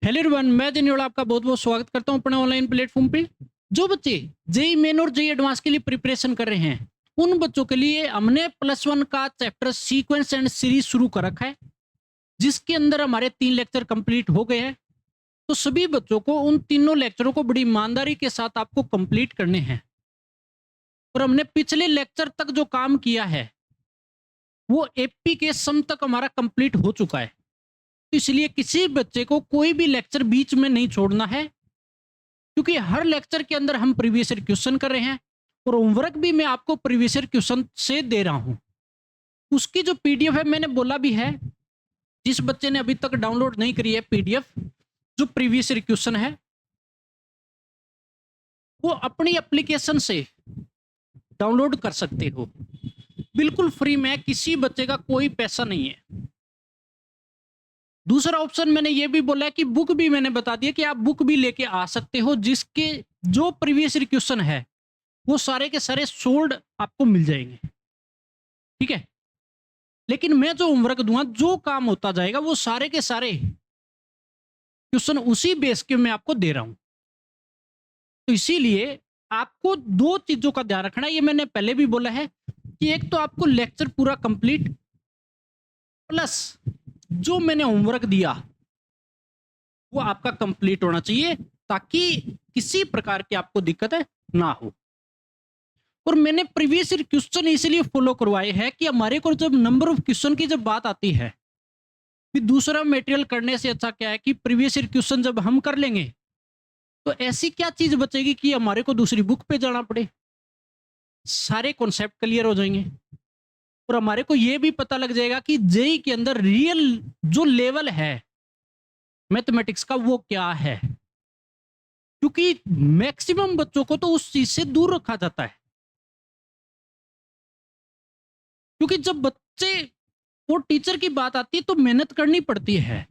Hello everyone, मैं जनियोला आपका बहुत बहुत स्वागत करता हूं अपने ऑनलाइन प्लेटफॉर्म पे। जो बच्चे जेई मेन और जेई एडवांस के लिए प्रिपरेशन कर रहे हैं, उन बच्चों के लिए हमने +1 का चैप्टर सीक्वेंस एंड सीरीज शुरू कर रखा है, जिसके अंदर हमारे 3 लेक्चर कंप्लीट हो गए हैं। तो सभी बच्चों को उन तीनों लेक्चरों को बड़ी ईमानदारी के साथ आपको कंप्लीट करने हैं। और हमने पिछले लेक्चर तक जो काम किया है वो एपी के सम तक हमारा कंप्लीट हो चुका है। इसलिए किसी बच्चे को कोई भी लेक्चर बीच में नहीं छोड़ना है, क्योंकि हर लेक्चर के अंदर हम प्रीवियस ईयर क्वेश्चन कर रहे हैं और होमवर्क भी मैं आपको प्रीवियस ईयर क्वेश्चन से दे रहा हूं। उसकी जो पीडीएफ है, मैंने बोला भी है, जिस बच्चे ने अभी तक डाउनलोड नहीं करी है पीडीएफ जो प्रीवियस ईयर क्वेश्चन है, वो अपनी एप्लीकेशन से डाउनलोड कर सकते हो, बिल्कुल फ्री में। किसी बच्चे का कोई पैसा नहीं है। दूसरा ऑप्शन मैंने ये भी बोला है कि बुक भी मैंने बता दिया कि आप बुक भी लेके आ सकते हो, जिसके जो प्रीवियस ईयर क्वेश्चन है वो सारे के सारे सोल्ड आपको मिल जाएंगे। ठीक है, लेकिन मैं जो होमवर्क दूंगा, जो काम होता जाएगा, वो सारे के सारे क्वेश्चन उसी बेस के मैं आपको दे रहा हूं। तो इसीलिए आपको दो चीजों का ध्यान रखना है। ये मैंने पहले भी बोला है कि एक तो आपको लेक्चर पूरा कंप्लीट, प्लस जो मैंने होमवर्क दिया वो आपका कंप्लीट होना चाहिए, ताकि किसी प्रकार की आपको दिक्कत ना हो। और मैंने प्रीवियस ईयर क्वेश्चन इसलिए फॉलो करवाए हैं कि हमारे को जब नंबर ऑफ क्वेश्चन की जब बात आती है, कि दूसरा मटेरियल करने से अच्छा क्या है कि प्रीवियस ईयर क्वेश्चन जब हम कर लेंगे तो ऐसी क्या चीज बचेगी कि हमारे को दूसरी बुक पे जाना पड़े। सारे कॉन्सेप्ट क्लियर हो जाएंगे और हमारे को ये भी पता लग जाएगा कि जेई के अंदर रियल जो लेवल है मैथमेटिक्स का वो क्या है, क्योंकि मैक्सिमम बच्चों को तो उस चीज से दूर रखा जाता है। क्योंकि जब बच्चे और टीचर की बात आती है तो मेहनत करनी पड़ती है।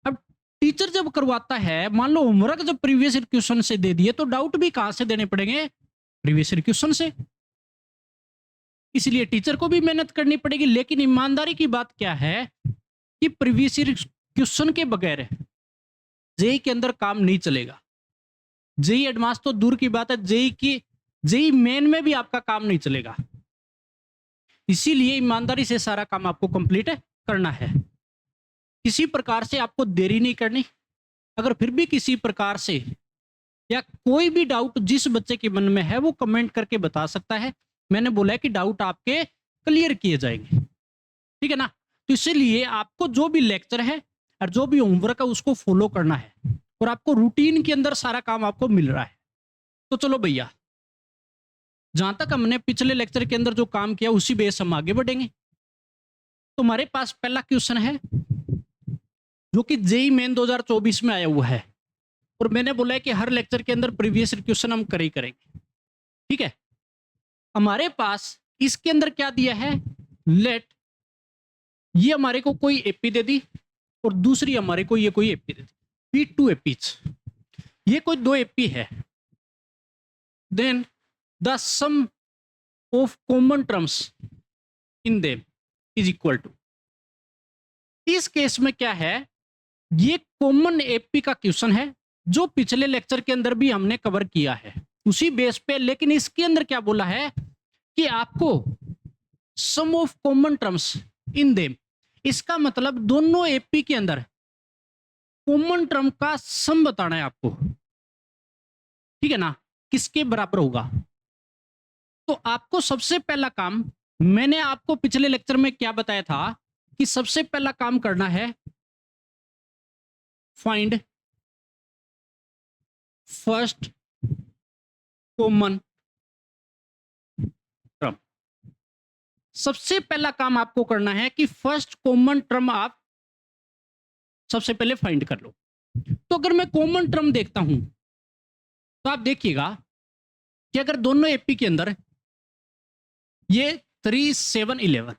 अब टीचर जब करवाता है, मान लो होमवर्क जब प्रीवियस ईयर क्वेश्चन से दे दिए, तो डाउट भी कहां से देने पड़ेंगे? प्रीवियस ईयर क्वेश्चन से। इसलिए टीचर को भी मेहनत करनी पड़ेगी। लेकिन ईमानदारी की बात क्या है कि प्रीवियस ईयर क्वेश्चन के बगैर जेई के अंदर काम नहीं चलेगा। जेई एडवांस तो दूर की बात है, जेई मेन में भी आपका काम नहीं चलेगा। इसीलिए ईमानदारी से सारा काम आपको कंप्लीट करना है। किसी प्रकार से आपको देरी नहीं करनी। अगर फिर भी किसी प्रकार से या कोई भी डाउट जिस बच्चे के मन में है, वो कमेंट करके बता सकता है। मैंने बोला है कि डाउट आपके क्लियर किए जाएंगे। ठीक है ना? तो इसीलिए आपको जो भी लेक्चर है और जो भी होमवर्क है उसको फॉलो करना है, और आपको रूटीन के अंदर सारा काम आपको मिल रहा है। तो चलो भैया, जहां तक हमने पिछले लेक्चर के अंदर जो काम किया उसी बेस हम आगे बढ़ेंगे। तो हमारे पास पहला क्वेश्चन है जो कि जेई मेन 2024 में आया हुआ है, और मैंने बोला है कि हर लेक्चर के अंदर प्रीवियस क्वेश्चन हम कर ही करेंगे। ठीक है, हमारे पास इसके अंदर क्या दिया है? लेट, ये हमारे को कोई एपी दे दी और दूसरी हमारे को ये कोई एपी दे दी, पी टू एपीज। ये कोई दो एपी है। Then the sum of common terms in them is equal to. इस केस में क्या है, ये कॉमन एपी का क्वेश्चन है जो पिछले लेक्चर के अंदर भी हमने कवर किया है उसी बेस पे। लेकिन इसके अंदर क्या बोला है कि आपको sum of common terms in them, इसका मतलब दोनों एपी के अंदर कॉमन टर्म का सम बताना है आपको। ठीक है ना? किसके बराबर होगा? तो आपको सबसे पहला काम, मैंने आपको पिछले लेक्चर में क्या बताया था कि सबसे पहला काम करना है फाइंड फर्स्ट कॉमन टर्म। सबसे पहला काम आपको करना है कि फर्स्ट कॉमन टर्म आप सबसे पहले फाइंड कर लो। तो अगर मैं कॉमन टर्म देखता हूं तो आप देखिएगा कि अगर दोनों एपी के अंदर ये 3 7 11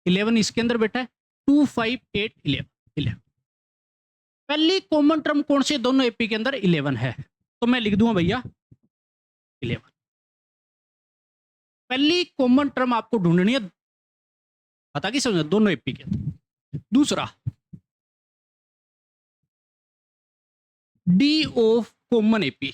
11 इसके अंदर बैठा है, 2 5 8 11 पहली कॉमन टर्म कौन से दोनों एपी के अंदर? 11 है। तो मैं लिख दूंगा भैया 11। पहली कॉमन टर्म आपको ढूंढनी है, पता की समझ, दोनों एपी के अंदर। दूसरा, D of common AP.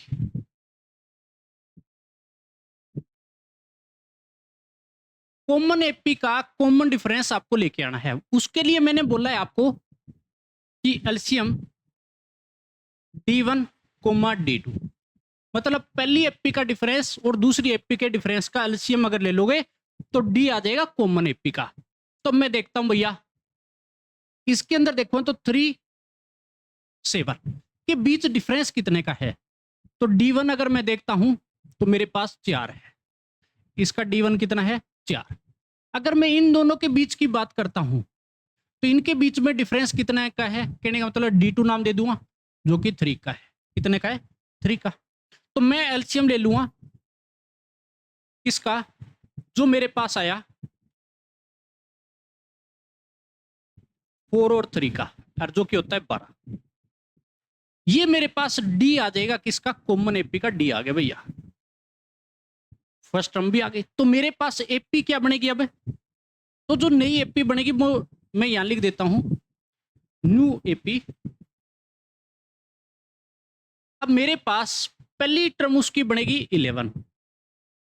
Common AP का कॉमन डिफरेंस आपको लेके आना है। उसके लिए मैंने बोला है आपको कि एलसीएम D1 कोमा D2, मतलब पहली एपी का डिफरेंस और दूसरी एपी के डिफरेंस का एलसीएम अगर ले लोगे तो डी आ जाएगा कॉमन एपी का। तो मैं देखता हूं भैया, इसके अंदर देखो तो 3 7 के बीच डिफरेंस कितने का है। तो D1 अगर मैं देखता हूं तो मेरे पास 4 है, इसका D1 कितना है 4। अगर मैं इन दोनों के बीच की बात करता हूं तो इनके बीच में डिफरेंस कितना का है, कहने का मतलब D2 नाम दे दूंगा जो कि 3 का है। कितने का है 3 का। तो मैं एलसीएम ले लूंगा इसका, जो मेरे पास आया 4 और 3 का, और जो कि होता है 12। ये मेरे पास डी आ जाएगा किसका, कॉमन एपी का डी आ गया भैया, फर्स्ट टर्म भी आ गई। तो मेरे पास एपी क्या बनेगी अब, तो जो नई एपी बनेगी वो मैं यहां लिख देता हूं न्यू एपी। अब मेरे पास पहली टर्म उसकी बनेगी 11,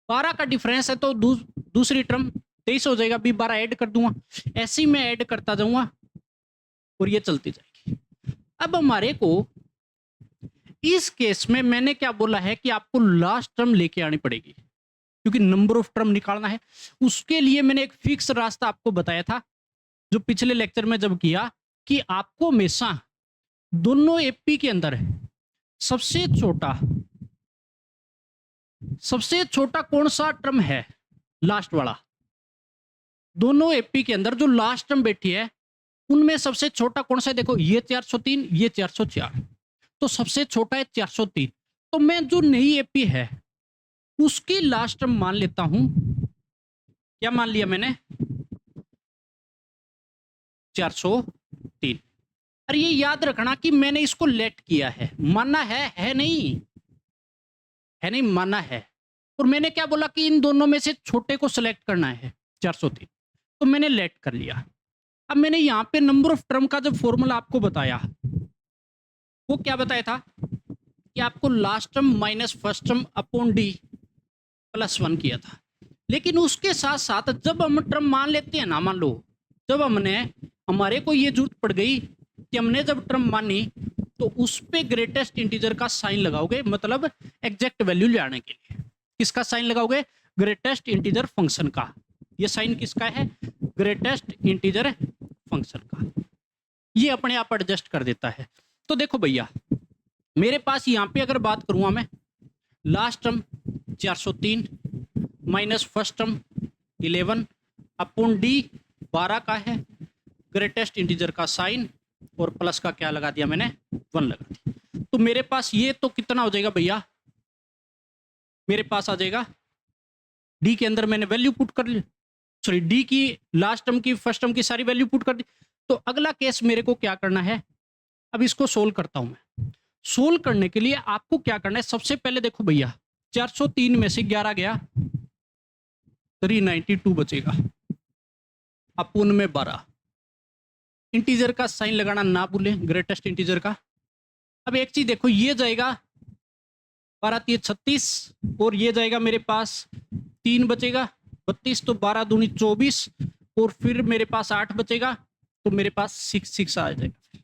12 का डिफरेंस है तो दूसरी टर्म 23 हो जाएगा। अभी 12 ऐड कर दूंगा, ऐसे ही मैं ऐड करता जाऊंगा और ये चलती जाएगी। अब हमारे को इस केस में मैंने क्या बोला है कि आपको लास्ट टर्म लेके आनी पड़ेगी, क्योंकि नंबर ऑफ टर्म निकालना है। उसके लिए मैंने एक फिक्स रास्ता आपको बताया था जो पिछले लेक्चर में जब किया, कि आपको हमेशा दोनों एपी के अंदर सबसे छोटा कौन सा टर्म है, लास्ट वाला। दोनों एपी के अंदर जो लास्ट टर्म बैठी है उनमें सबसे छोटा कौन सा है, देखो ये 403, ये 404, तो सबसे छोटा है 403। तो मैं जो नई एपी है उसकी लास्ट टर्म मान लेता हूं, क्या मान लिया मैंने 403। और ये याद रखना कि मैंने इसको लेट किया है, माना है नहीं, है नहीं, माना है। और मैंने क्या बोला कि इन दोनों में से छोटे को सिलेक्ट करना है 403, तो मैंने लेट कर लिया। अब मैंने यहां पे नंबर ऑफ टर्म का जब फॉर्मूला आपको बताया, वो क्या बताया था कि आपको last term minus first term upon D plus 1 किया था। लेकिन उसके साथ साथ जब हम टर्म मान लेते हैं ना, मान लो जब हमारे को ये जरूरत पड़ गई कि हमने जब टर्म मानी तो उस पे ग्रेटेस्ट इंटीजर का साइन लगाओगे, मतलब एग्जैक्ट वैल्यू लाने के लिए किसका साइन लगाओगे, ग्रेटेस्ट इंटीजर फंक्शन का। ये साइन किसका है, ग्रेटेस्ट इंटीजर फंक्शन का। ये अपने आप एडजस्ट कर देता है। तो देखो भैया, मेरे पास यहां पे अगर बात करूंगा मैं, last term 403 minus first term 11 upon D 12 का है, ग्रेटेस्ट इंटीजर का साइन और प्लस का क्या लगा दिया मैंने 1 लगा दिया। तो मेरे पास ये तो कितना हो जाएगा भैया, मेरे पास आ जाएगा डी के अंदर मैंने वैल्यू पुट कर ली, सॉरी डी की लास्ट टर्म की फर्स्ट टर्म की सारी वैल्यू पुट कर दी। तो अगला केस मेरे को क्या करना है, अब इसको सोल्व करता हूं मैं। सोल्व करने के लिए आपको क्या करना है, सबसे पहले देखो भैया 403 में से 11 गया, 392 बचेगा, अपूर्ण में 12। इंटीजर का साइन लगाना ना भूलें, ग्रेटेस्ट इंटीजर का। अब एक चीज देखो, ये जाएगा 12 36 और ये जाएगा मेरे पास 3 बचेगा 32, तो 12 दूनी 24 और फिर मेरे पास 8 बचेगा, तो मेरे पास 6 आ जाएगा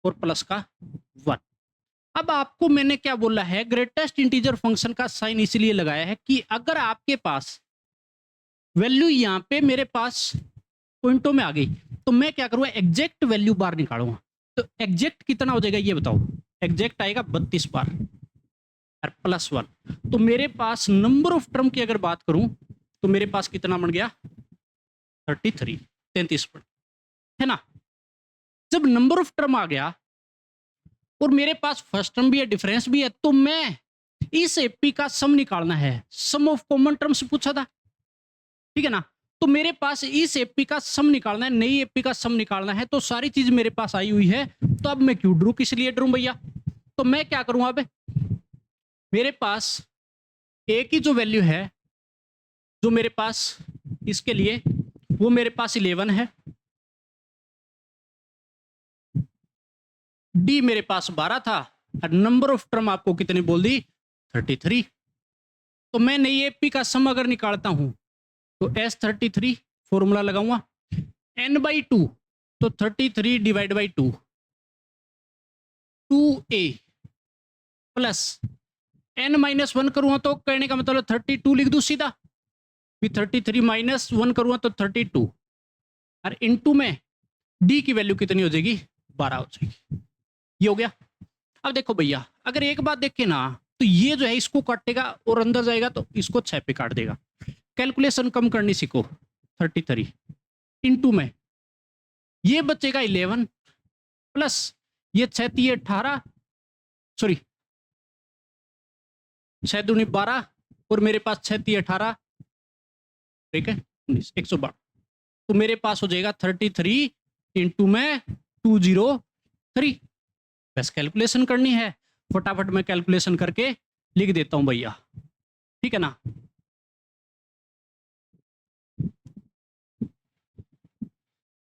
और प्लस का 1। अब आपको मैंने क्या बोला है, ग्रेटेस्ट इंटीजर फंक्शन का साइन इसलिए लगाया है कि अगर आपके पास वैल्यू यहां पे मेरे पास पॉइंटों में आ गई तो मैं क्या करूंगा, एग्जैक्ट वैल्यू बार निकालूंगा। तो एग्जैक्ट कितना हो जाएगा ये बताओ, एग्जैक्ट आएगा 32 बार और प्लस 1। तो मेरे पास नंबर ऑफ टर्म की अगर बात करूं तो मेरे पास कितना बन गया 33 पर, है ना। जब नंबर ऑफ टर्म आ गया और मेरे पास फर्स्ट टर्म भी है, डिफरेंस भी है, तो मैं इस एपी का सम निकालना है। सम ऑफ कॉमन टर्म्स पूछा था, ठीक है ना। तो मेरे पास इस एपी का सम निकालना है, नई एपी का सम निकालना है। तो सारी चीज मेरे पास आई हुई है, तो अब मैं क्यों ड्रू, किस लिए ड्रू भैया। तो मैं क्या करूंगा, अब मेरे पास ए की जो वैल्यू है, जो मेरे पास इसके लिए, वो मेरे पास 11 है, डी मेरे पास 12 था और नंबर ऑफ टर्म आपको कितनी बोल दी 33। तो मैं नई एपी का सम अगर निकालता हूं तो S33 फॉर्मूला लगाऊंगा n/2 तो 33 divide by 2 2a plus n-1 करूंगा तो कहने का मतलब 32 लिख दूं सीधा, फिर 33 -1 करूंगा तो 32 और इनटू में d की वैल्यू कितनी हो जाएगी 12 हो जाएगी। ये हो गया। अब देखो भैया अगर एक बात देखें ना तो ये जो है इसको काटेगा और अंदर जाएगा तो इसको 6 पे काट देगा। कैलकुलेशन कम करनी सीखो। 33 इनटू में ये बचेगा 11 प्लस ये 6 18 सॉरी 6 दूनी 12 और मेरे पास 6 18 ठीक है 19 112 तो मेरे पास हो जाएगा 33 इंटू में 203। बस कैलकुलेशन करनी है, फटाफट मैं कैलकुलेशन करके लिख देता हूं भैया, ठीक है ना।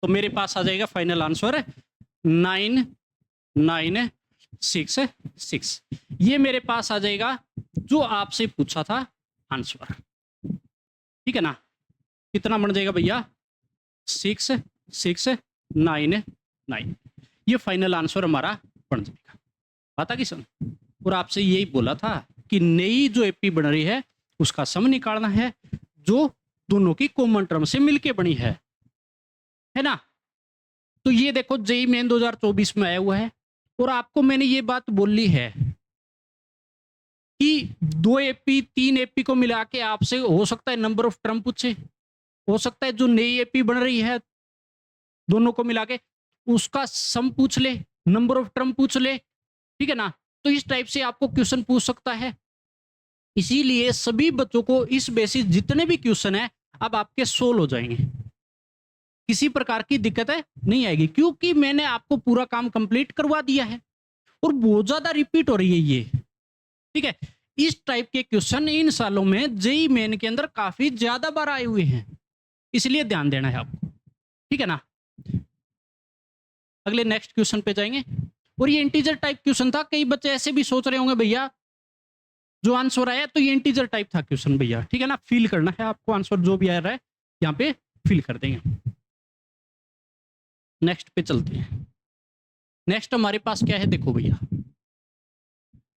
तो मेरे पास आ जाएगा फाइनल आंसर 9966। ये मेरे पास आ जाएगा जो आपसे पूछा था आंसर, ठीक है ना। कितना बन जाएगा भैया 6699। ये फाइनल आंसर हमारा बन जाएगा। पता कि सम और आपसे यही बोला था कि नई जो एपी बन रही है उसका सम निकालना है जो दोनों की कॉमन टर्म से मिलके बनी है ना। तो ये देखो जेईई मेन 2024 में आया हुआ है और आपको मैंने ये बात बोली है कि 2 एपी 3 एपी को मिला के आपसे हो सकता है नंबर ऑफ टर्म पूछे, हो सकता है जो नई एपी बन रही है दोनों को मिला के उसका सम पूछ ले, नंबर ऑफ टर्म पूछ ले, ठीक है ना। तो इस टाइप से आपको क्वेश्चन पूछ सकता है। इसीलिए सभी बच्चों को इस बेसिस जितने भी क्वेश्चन है अब आपके सोल्व हो जाएंगे, किसी प्रकार की दिक्कत है नहीं आएगी, क्योंकि मैंने आपको पूरा काम कंप्लीट करवा दिया है और बहुत ज्यादा रिपीट हो रही है ये, ठीक है। इस टाइप के क्वेश्चन इन सालों में जेईई मेन के अंदर काफी ज्यादा बार आए हुए हैं, इसलिए ध्यान देना है आपको, ठीक है ना। अगले नेक्स्ट क्वेश्चन पे जाएंगे और ये इंटीजर टाइप क्वेश्चन था। कई बच्चे ऐसे भी सोच रहे होंगे भैया जो आंसर आया तो ये इंटीजर टाइप था क्वेश्चन भैया, ठीक है ना। फिल करना है आपको, आंसर जो भी आ रहा है यहाँ पे फिल कर देंगे। नेक्स्ट पे चलते हैं। नेक्स्ट हमारे पास क्या है देखो भैया,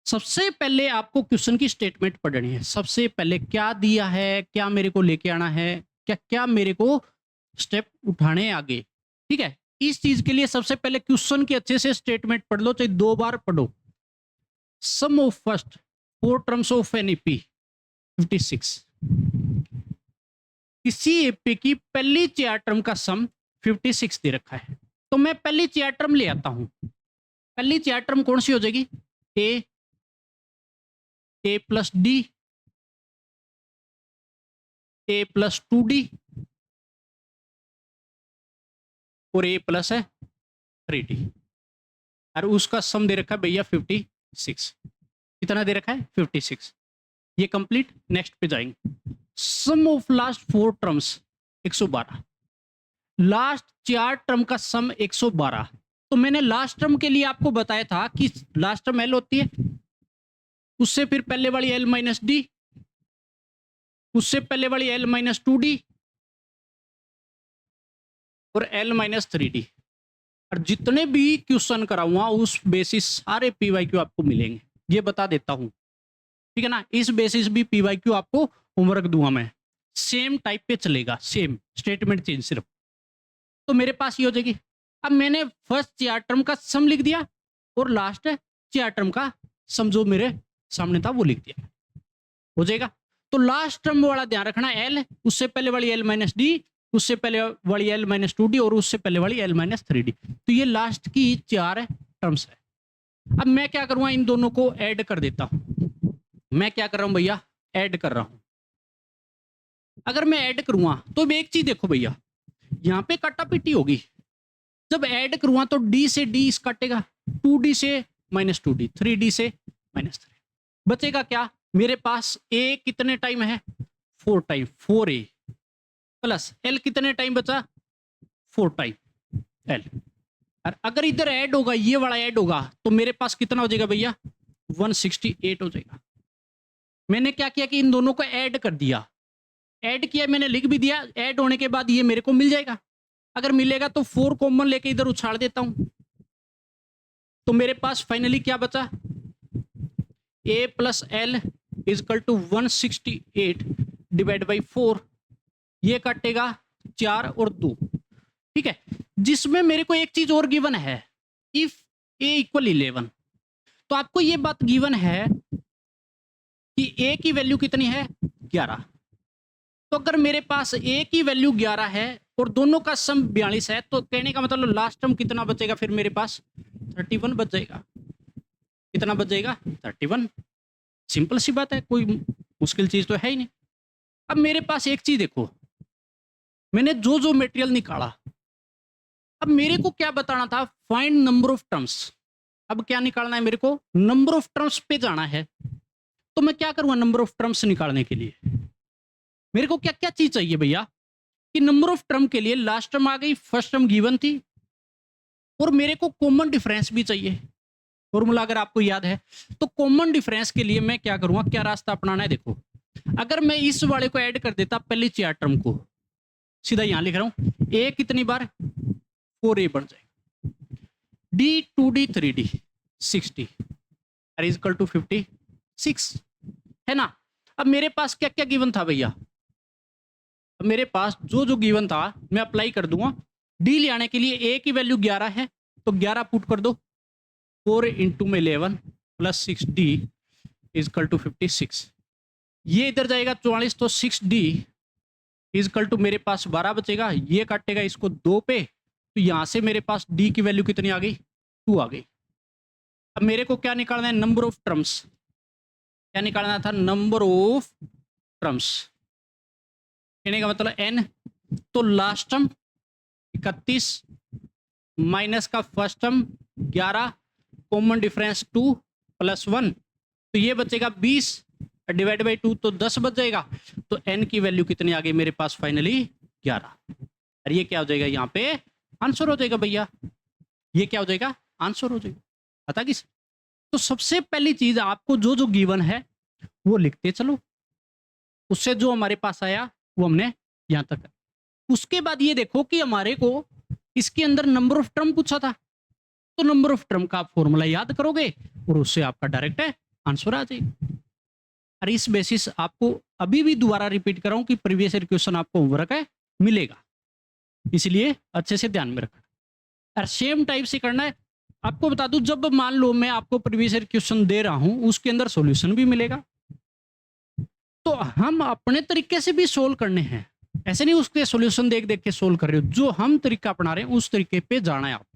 सबसे पहले आपको क्वेश्चन की स्टेटमेंट पढ़नी है। सबसे पहले क्या दिया है, क्या मेरे को लेके आना है, क्या क्या मेरे को स्टेप उठाने आगे, ठीक है। इस चीज के लिए सबसे पहले क्वेश्चन की अच्छे से स्टेटमेंट पढ़ लो, चाहे 2 बार पढ़ो। Sum of first 4 terms of an AP 56। किसी एपी की पहली 4 टर्म का सम 56 दे रखा है, तो मैं पहली 4 टर्म ले आता हूं। पहली 4 टर्म कौन सी हो जाएगी, ए plus D, a plus 2d और ए प्लस है 3d, और उसका सम दे रखा है भैया 56। कितना दे रखा है 56। ये कंप्लीट। नेक्स्ट पे जाएंगे। Sum of last 4 terms 112। Last 4 term का सम 112। तो मैंने लास्ट टर्म के लिए आपको बताया था कि लास्ट टर्म एल होती है, उससे फिर पहले वाली एल माइनस डी, उससे पहले वाली एल माइनस 2d और एल माइनस 3d। और जितने भी क्वेश्चन कराऊंगा उस बेसिस सारे पीवाईक्यू आपको मिलेंगे, ये बता देता हूं, ठीक है ना। इस बेसिस भी पीवाईक्यू आपको होमवर्क दूंगा मैं, सेम टाइप पे चलेगा, सेम स्टेटमेंट चेंज सिर्फ। तो मेरे पास ये हो जाएगी। अब मैंने फर्स्ट 4 टर्म का सम लिख दिया और लास्ट 4 टर्म का सम जो मेरे सामने था वो लिख दिया, हो जाएगा। तो लास्ट टर्म वाला ध्यान रखना एल, उससे पहले वाली एल माइनस डी, उससे पहले वाली एल माइनस 2d और उससे पहले वाली एल माइनस 3d। तो ये लास्ट की 4 टर्म्स है। अब मैं क्या करूंगा, इन दोनों को ऐड कर देता हूं। मैं क्या कर रहा हूं भैया, ऐड कर रहा हूं। अगर मैं ऐड करूंगा तो एक चीज देखो भैया, यहां पे काटा पिटी होगी। जब ऐड करूंगा तो d से d इस काटेगा, 2d से माइनस 2d, 3d से माइनस 3, बचेगा क्या मेरे पास a कितने टाइम है 4 टाइम, 4a प्लस l कितने टाइम बचा 4 टाइम l, और अगर इधर ऐड होगा, ये वाला ऐड होगा, तो मेरे पास कितना हो जाएगा भैया? 168 हो जाएगा। मैंने क्या किया कि इन दोनों को ऐड कर दिया, ऐड किया, मैंने लिख भी दिया। ऐड होने के बाद ये मेरे को मिल जाएगा। अगर मिलेगा तो 4 कॉमन लेके इधर उछाड़ देता हूं, तो मेरे पास फाइनली क्या बचा? a plus L is equal to 168 divide by 4। ये काटेगा 4 और 2, ठीक है। जिसमें मेरे को एक चीज और गिवन है, इफ a इक्वल 11। तो आपको ये बात गिवन है कि a की वैल्यू कितनी है? 11। तो अगर मेरे पास a की वैल्यू 11 है और दोनों का सम 42 है, तो कहने का मतलब लास्ट टर्म कितना बचेगा फिर मेरे पास? 31 बच जाएगा। कितना बच जाएगा? 31। सिंपल सी बात है, कोई मुश्किल चीज तो है ही नहीं। अब मेरे पास एक चीज देखो, मैंने जो जो मटेरियल निकाला, अब मेरे को क्या बताना था? Find number of terms. अब क्या निकालना है मेरे को? नंबर ऑफ टर्म्स पे जाना है। तो मैं क्या करूंगा नंबर ऑफ टर्म्स निकालने के लिए? मेरे को क्या क्या चीज चाहिए भैया? कि नंबर ऑफ टर्म के लिए लास्ट टर्म आ गई, फर्स्ट टर्म गिवन थी, और मेरे को कॉमन डिफरेंस भी चाहिए। फॉर्मूला अगर आपको याद है, तो कॉमन डिफरेंस के लिए मैं क्या करूंगा, क्या रास्ता अपनाना है? देखो, अगर मैं इस वाले को ऐड कर देता पहली 4 टर्म को, सीधा यहां लिख रहा हूं, ए कितनी बार? 4a बन जाएगा, d 2d 3d 60 is equal to 56, है ना। अब मेरे पास क्या क्या गिवन था भैया? अब मेरे पास जो जो गिवन था मैं अप्लाई कर दूंगा। डी ले आने के लिए a की वैल्यू 11 है, तो 11 पुट कर दो, 4 इंटू में 11 plus 6d is equal to 56। ये इधर जाएगा 44, तो 6d इज इक्वल टू मेरे पास 12 बचेगा। ये काटेगा इसको 2 पे, तो यहां से मेरे पास d की वैल्यू कितनी आ गई? 2 आ गई। अब मेरे को क्या निकालना है? Number of terms. क्या निकालना था? Number of terms. कहने का मतलब n, तो लास्ट टर्म 31 माइनस का first term 11, common difference 2 plus 1, तो ये बचेगा 20 डिवाइड बाई 2, तो 10 बच जाएगा। तो n की वैल्यू कितनी आ गई मेरे पास? फाइनली 11। और ये क्या हो जाएगा? यहाँ पे आंसर हो जाएगा भैया। ये क्या हो जाएगा? आंसर हो जाएगा। पता किस? तो सबसे पहली चीज आपको जो जो गिवन है वो लिखते चलो, उससे जो हमारे पास आया वो हमने यहां तक। उसके बाद ये देखो कि हमारे को इसके अंदर नंबर ऑफ टर्म पूछा था, तो नंबर ऑफ टर्म का आप फॉर्मूला याद करोगे और उससे आपका डायरेक्ट है आंसर आ जाएगा। और इस बेसिस आपको अभी भी दोबारा रिपीट कर रहा हूं कि प्रीवियस ईयर क्वेश्चन आपको होमवर्क है मिलेगा, इसलिए अच्छे से ध्यान में रखना। और सेम टाइप से करना है। आपको बता दूं, जब मान लो मैं आपको प्रीवियस ईयर क्वेश्चन दे रहा हूं, उसके अंदर सॉल्यूशन भी मिलेगा, तो हम अपने तरीके से भी सोल्व करने हैं। ऐसे नहीं उसके सॉल्यूशन देख देख के सोल्व कर रहे हो, जो हम तरीका अपना रहे हैं उस तरीके पे जाना है। आप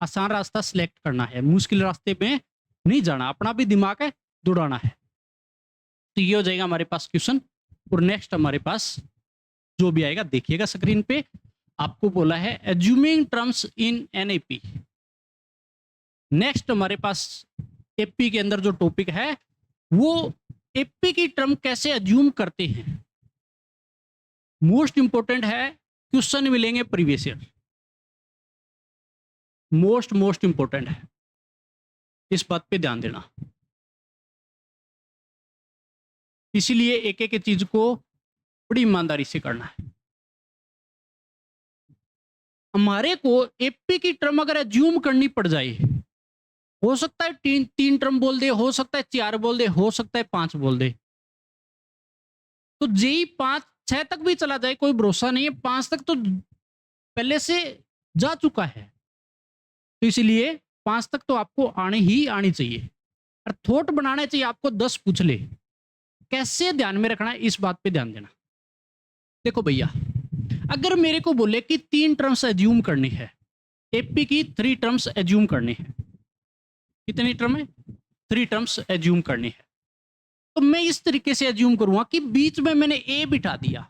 आसान रास्ता सिलेक्ट करना है, मुश्किल रास्ते में नहीं जाना, अपना भी दिमाग है दौड़ाना है। तो ये हो जाएगा हमारे पास क्वेश्चन। और नेक्स्ट हमारे पास जो भी आएगा देखिएगा स्क्रीन पे, आपको बोला है assuming terms in NAP. Next हमारे पास एपी के अंदर जो टॉपिक है वो एपी की टर्म कैसे एज्यूम करते हैं। मोस्ट इंपोर्टेंट है, क्वेश्चन मिलेंगे प्रीवियस ईयर, मोस्ट इंपोर्टेंट है, इस बात पे ध्यान देना। इसीलिए एक एक चीज को बड़ी ईमानदारी से करना है। हमारे को एपी की टर्म अगर एज्यूम करनी पड़ जाए, हो सकता है तीन टर्म बोल दे, हो सकता है 4 बोल दे, हो सकता है 5 बोल दे, तो जेई 5-6 तक भी चला जाए, कोई भरोसा नहीं है। 5 तक तो पहले से जा चुका है, तो इसलिए 5 तक तो आपको आनी चाहिए। और थॉट बनाना चाहिए आपको 10 पूछ ले, कैसे ध्यान में रखना है इस बात पे ध्यान देना। देखो भैया, अगर मेरे को बोले कि 3 टर्म्स एज्यूम करनी है, एपी की 3 टर्म्स एज्यूम करनी है, कितनी टर्म है? 3 टर्म्स एज्यूम करनी है, तो मैं इस तरीके से एज्यूम करूंगा कि बीच में मैंने ए बिठा दिया।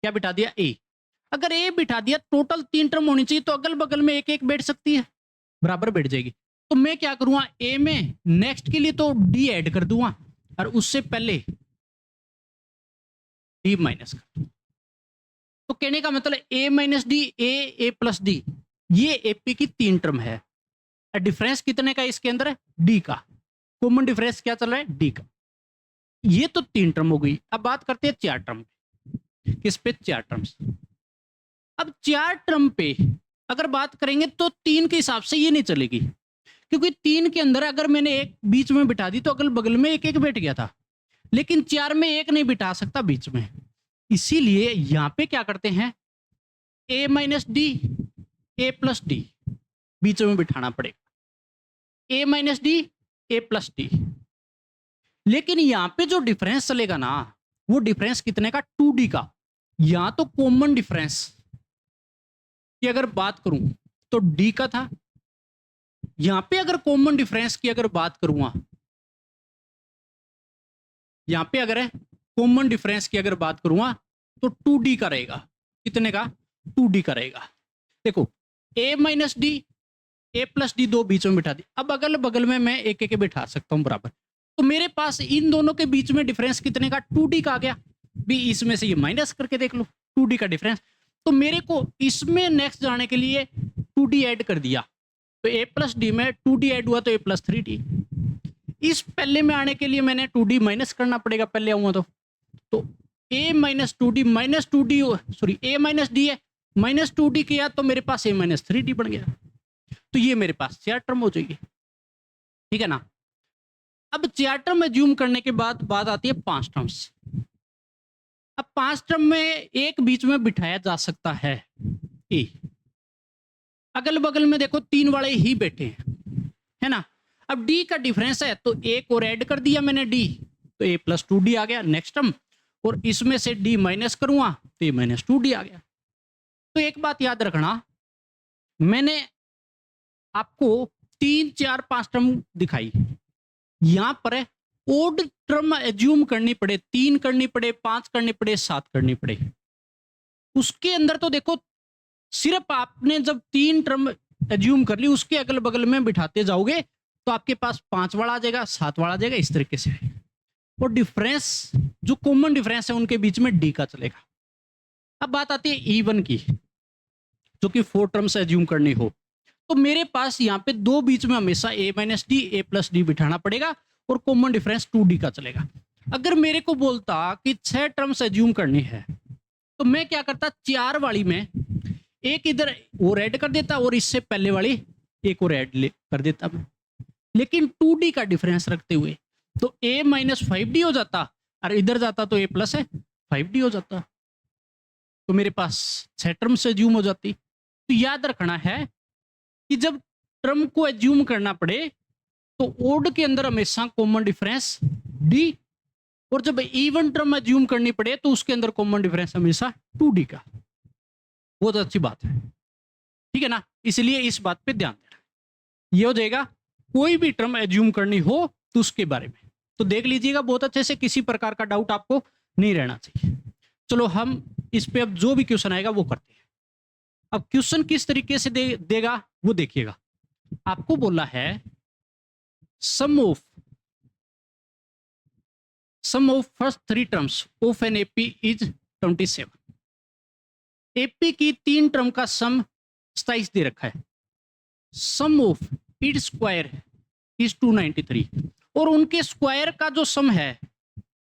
क्या बिठा दिया? ए। अगर ए बिठा दिया, टोटल 3 टर्म होनी चाहिए, तो अगल बगल में एक एक बैठ सकती है, बराबर बैठ जाएगी। तो मैं क्या करूंगा, ए में नेक्स्ट के लिए तो डी ऐड कर दूंगा, और उससे पहले डी माइनस कर दूंगा। तो कहने का मतलब ए minus D, a plus D, ये एपी की 3 टर्म है, डिफरेंस कितने का इसके अंदर है, डी का। कॉमन डिफरेंस क्या चल रहा है, डी का। ये तो 3 टर्म हो गई। अब बात करते हैं 4 टर्म, किस पे, 4 टर्म्स। अब 4 टर्म पे अगर बात करेंगे तो 3 के हिसाब से ये नहीं चलेगी, क्योंकि 3 के अंदर अगर मैंने एक बीच में बिठा दी तो अगल बगल में एक एक बैठ गया था, लेकिन 4 में एक नहीं बिठा सकता बीच में। इसीलिए यहां पे क्या करते हैं, a minus D, a plus D बीच में बिठाना पड़ेगा, a minus D, a plus D. लेकिन यहां पे जो डिफरेंस चलेगा ना, वो डिफरेंस कितने का, 2d का। यहां तो कॉमन डिफरेंस की अगर बात करूं तो d का था, यहां पे अगर कॉमन डिफरेंस की अगर बात करूंगा, यहां पे अगर कॉमन डिफरेंस की अगर बात करूंगा तो 2d का रहेगा, कितने का, 2d का रहेगा। देखो a minus D, a plus D दो बीच में बिठा दी, अब अगल बगल में मैं एक एक बिठा सकता हूं बराबर, तो मेरे पास इन दोनों के बीच में डिफरेंस कितने का, 2d का आ गया। भी इसमें से ये माइनस करके देख लो 2d का डिफरेंस, तो मेरे को इसमें नेक्स्ट जाने के लिए 2d ऐड कर दिया, तो a प्लस डी में 2d ऐड हुआ तो a प्लस 3d। इस पहले में आने के लिए मैंने 2d माइनस करना पड़ेगा, पहले आऊंगा तो a minus 2d minus 2d, sorry a minus D है, माइनस 2d किया तो मेरे पास a माइनस 3d बन गया। तो ये मेरे पास 4 टर्म हो जाएगी, ठीक है ना। अब 4 टर्म एज्यूम करने के बाद बात आती है 5 टर्म्स। अब 5 टर्म में एक बीच में बिठाया जा सकता है ए, अगल बगल में देखो 3 वाले ही बैठे हैं, है ना। अब डी का डिफरेंस है तो एक और ऐड कर दिया मैंने डी, तो ए प्लस 2d आ गया नेक्स्ट टर्म, और इसमें से डी माइनस करूंगा तो ए माइनस 2d आ गया। तो एक बात याद रखना, मैंने आपको 3, 4, 5 टर्म दिखाई, यहां पर ओड टर्म एज्यूम करनी पड़े, 3 करनी पड़े, 5 करनी पड़े, 7 करनी पड़े, उसके अंदर तो देखो सिर्फ आपने जब 3 टर्म एज्यूम कर ली उसके अगल बगल में बिठाते जाओगे तो आपके पास 5 वाला आ जाएगा, 7 वाला आ जाएगा, इस तरीके से। और डिफरेंस जो कॉमन डिफरेंस है उनके बीच में डी का चलेगा। अब बात आती है इवन की, जो कि 4 टर्म्स एज्यूम करनी हो, तो मेरे पास यहाँ पे 2 बीच में हमेशा a minus D, a plus D बिठाना पड़ेगा, और कॉमन डिफरेंस 2d का चलेगा। अगर मेरे को बोलता कि 6 टर्म्स एज्यूम करनी है तो मैं क्या करता, 4 वाली में एक इधर और ऐड कर देता और इससे पहले वाली एक और ऐड कर देता मैं, लेकिन 2d का डिफरेंस रखते हुए तो a माइनस 5d हो जाता, और इधर जाता तो a प्लस है 5d हो जाता, तो मेरे पास 6 टर्म्स एज्यूम हो जाती। तो याद रखना है कि जब टर्म को एज्यूम करना पड़े तो ओड के अंदर हमेशा कॉमन डिफरेंस डी, और जब इवन टर्म एज्यूम करनी पड़े तो उसके अंदर कॉमन डिफरेंस हमेशा 2d का। बहुत अच्छी बात है, ठीक है ना। इसलिए इस बात पे ध्यान देना, ये हो जाएगा कोई भी टर्म एज्यूम करनी हो तो उसके बारे में तो देख लीजिएगा बहुत अच्छे से, किसी प्रकार का डाउट आपको नहीं रहना चाहिए। चलो हम इस पे अब जो भी क्वेश्चन आएगा वो करते हैं। अब क्वेश्चन किस तरीके से देगा वो देखिएगा। आपको बोला है sum of first 3 terms of an AP is 27। AP की 3 टर्म का सम 27 दे रखा है, sum of it square is 293, और उनके स्क्वायर का जो सम है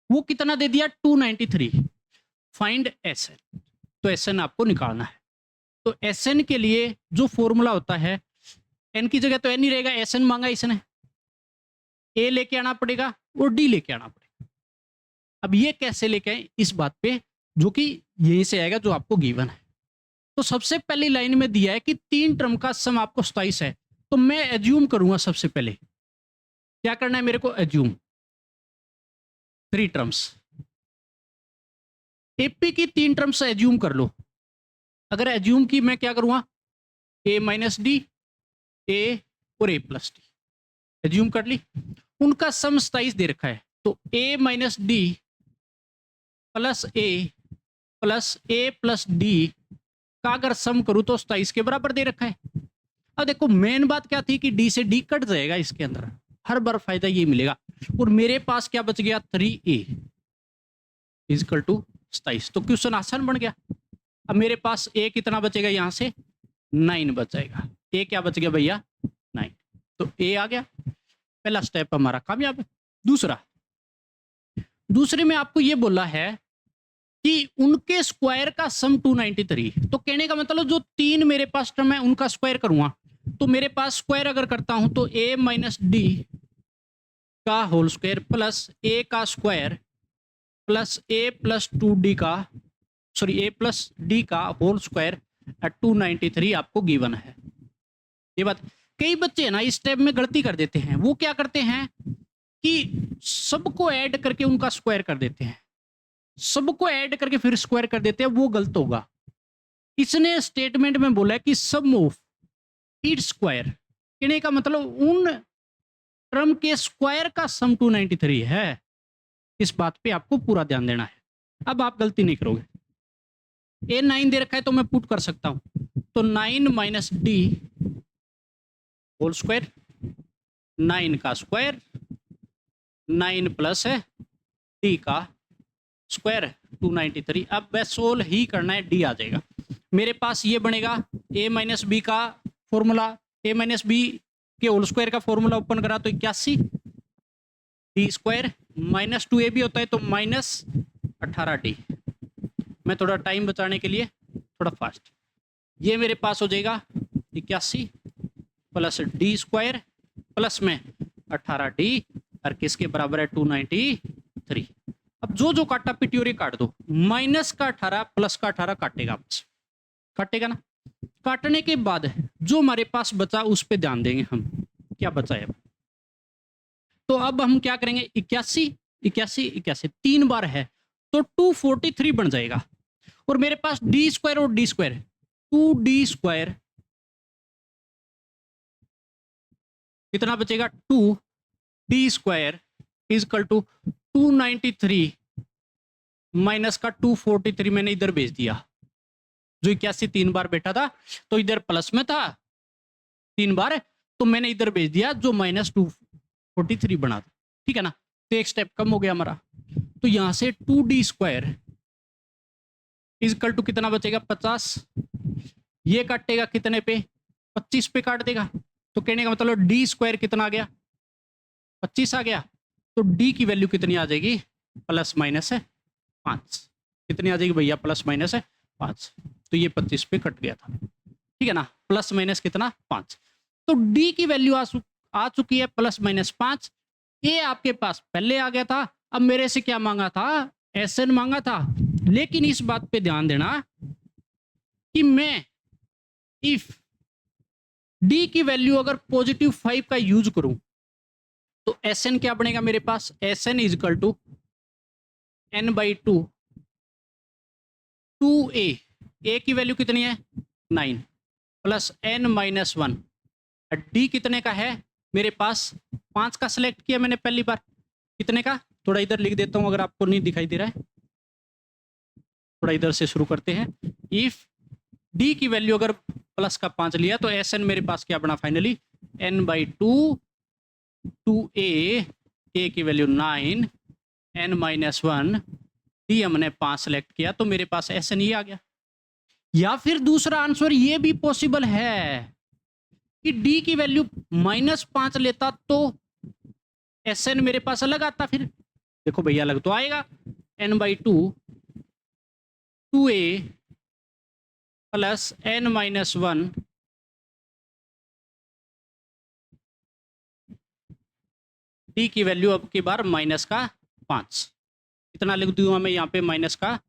वो कितना दे दिया, 293। फाइंड एस एन, तो एस एन आपको निकालना है। तो एस एन के लिए जो फॉर्मूला होता है, एन की जगह तो एन ही रहेगा, एस एन मांगा इसने, ए लेके आना पड़ेगा और डी लेके आना पड़ेगा। अब ये कैसे लेके आए, इस बात पे जो कि यहीं से आएगा जो आपको गिवन है। तो सबसे पहली लाइन में दिया है कि 3 टर्म का सम आपको 27 है, तो मैं एज्यूम करूंगा सबसे पहले, क्या करना है मेरे को, एज्यूम 3 टर्म्स। एपी की 3 टर्म्स एज्यूम कर लो। अगर एज्यूम की मैं क्या करूंगा, a माइनस डी, ए और a प्लस डी एज्यूम कर ली, उनका सम 27 दे रखा है, तो a minus D plus A plus A plus D का अगर सम करूं तो 27 के बराबर दे रखा है। अब देखो मेन बात क्या थी कि डी से डी कट जाएगा, इसके अंदर हर बार फायदा ये मिलेगा, और मेरे पास क्या बच गया, 3a इजकल टू 27। तो क्वेश्चन आसान बन गया। अब मेरे पास a कितना बचेगा, यहां से 9 बच जाएगा। ए क्या बच गया भैया? 9। तो ए आ गया, पहला स्टेप हमारा कामयाब है। दूसरे में आपको ये बोला है कि उनके स्क्वायर का सम 293। तो कहने का मतलब जो 3 मेरे पास टर्म है उनका स्क्वायर करूंगा, तो मेरे पास स्क्वायर अगर करता हूं तो a माइनस डी का होल स्क्वायर प्लस ए का स्क्वायर प्लस ए प्लस 2d का, सॉरी ए प्लस डी का होल स्क्वायर 293 आपको गिवन है। ये बात, कई बच्चे ना इस स्टेप में गलती कर देते हैं। वो क्या करते हैं कि सबको ऐड करके उनका स्क्वायर कर देते हैं, सबको ऐड करके फिर स्क्वायर कर देते हैं, वो गलत होगा। इसने स्टेटमेंट में बोला है कि सम ऑफ इट्स स्क्वायर, कहने का मतलब उन टर्म के स्क्वायर का सम 293 है। इस बात पे आपको पूरा ध्यान देना है। अब आप गलती नहीं करोगे। ए 9 दे रखा है तो मैं पुट कर सकता हूं, तो 9 माइनस डी होल स्क्वायर, 9 का स्क्वायर 9 प्लस है डी का स्क्वायर 293। अब वह सोल्व ही करना है, डी आ जाएगा मेरे पास। ये बनेगा a माइनस बी का फॉर्मूला, a माइनस बी के होल स्क्वायर का फॉर्मूला ओपन करा तो 81 डी स्क्वायर माइनस 2a भी होता है तो माइनस 18d। मैं थोड़ा टाइम बचाने के लिए थोड़ा फास्ट, ये मेरे पास हो जाएगा 81 प्लस डी स्क्वायर प्लस में 18d और किसके बराबर है 293। अब जो जो काटा पिट्योरी काट दो, माइनस का 18 प्लस का 18 काटेगा, आपस काटेगा ना। काटने के बाद जो हमारे पास बचा उस पे ध्यान देंगे हम, क्या बचा है। तो अब हम क्या करेंगे, 81 81 81 3 बार है तो 243 बन जाएगा। और मेरे पास डी स्क्वायर और डी स्क्वायर 2d स्क्वायर कितना बचेगा, 2d square is equal to 293 minus का 243 मैंने इधर भेज दिया। जो 81 3 बार बैठा था तो इधर प्लस में था 3 बार, तो मैंने इधर भेज दिया जो माइनस 243 बना था। ठीक है ना, तो एक स्टेप कम हो गया हमारा। तो यहां से 2d square is equal to कितना बचेगा 50, ये काटेगा कितने पे 25 पे काट देगा। तो कहने का मतलब डी स्क्वायर कितना आ गया 25 आ गया। तो डी की वैल्यू कितनी आ जाएगी, प्लस माइनस है 5। कितनी आ जाएगी भैया, प्लस माइनस है 5। तो ये 25 पे कट गया था। ठीक है ना, प्लस माइनस कितना 5। तो डी की वैल्यू आ चुकी है प्लस माइनस 5। ये आपके पास पहले आ गया था। अब मेरे से क्या मांगा था, एसएन मांगा था। लेकिन इस बात पे ध्यान देना कि मैं इफ डी की वैल्यू अगर पॉजिटिव 5 का यूज करूं तो एसएन क्या बनेगा मेरे पास, SN is equal to n by 2 2a, a की वैल्यू कितनी है 9 प्लस n माइनस 1। डी कितने का है मेरे पास 5 का सिलेक्ट किया मैंने पहली बार। कितने का, थोड़ा इधर लिख देता हूं अगर आपको नहीं दिखाई दे रहा है। थोड़ा इधर से शुरू करते हैं। इफ डी की वैल्यू अगर प्लस का 5 लिया तो एस एन मेरे पास क्या बना finally, n by 2 2a, a की वैल्यू 9 n माइनस 1 डी हमने 5 सेलेक्ट किया तो मेरे पास एस एन ये आ गया। या फिर दूसरा आंसर ये भी पॉसिबल है कि डी की वैल्यू -5 लेता तो एस एन मेरे पास अलग आता। फिर देखो भैया अलग तो आएगा, n by 2 2a plus n minus 1 D की वैल्यू अब की बार माइनस का 5। कितना लिख दूंगा मैं यहाँ पे, माइनस का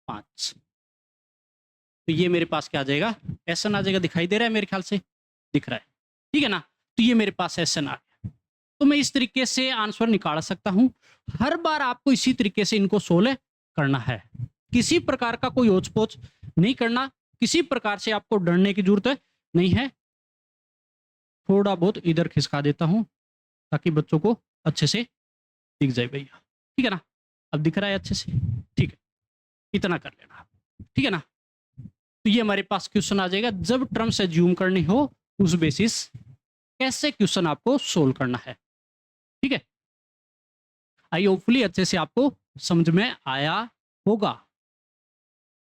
5। तो ये मेरे पास क्या आ जाएगा, एस एन आ जाएगा। दिखाई दे रहा है मेरे ख्याल से, दिख रहा है। ठीक है ना, तो ये मेरे पास एस एन आ गया। तो मैं इस तरीके से आंसर निकाल सकता हूं। हर बार आपको इसी तरीके से इनको सोल्व करना है, किसी प्रकार का कोई ओच पोच नहीं करना, किसी प्रकार से आपको डरने की जरूरत नहीं है। थोड़ा बहुत इधर खिसका देता हूं ताकि बच्चों को अच्छे से दिख जाए भैया। ठीक है ना, अब दिख रहा है अच्छे से, ठीक है, इतना कर लेना। ठीक है ना, तो ये हमारे पास क्वेश्चन आ जाएगा। जब टर्म्स एज्यूम करनी हो उस बेसिस कैसे क्वेश्चन आपको सोल्व करना है। ठीक है, आई होपफुली अच्छे से आपको समझ में आया होगा।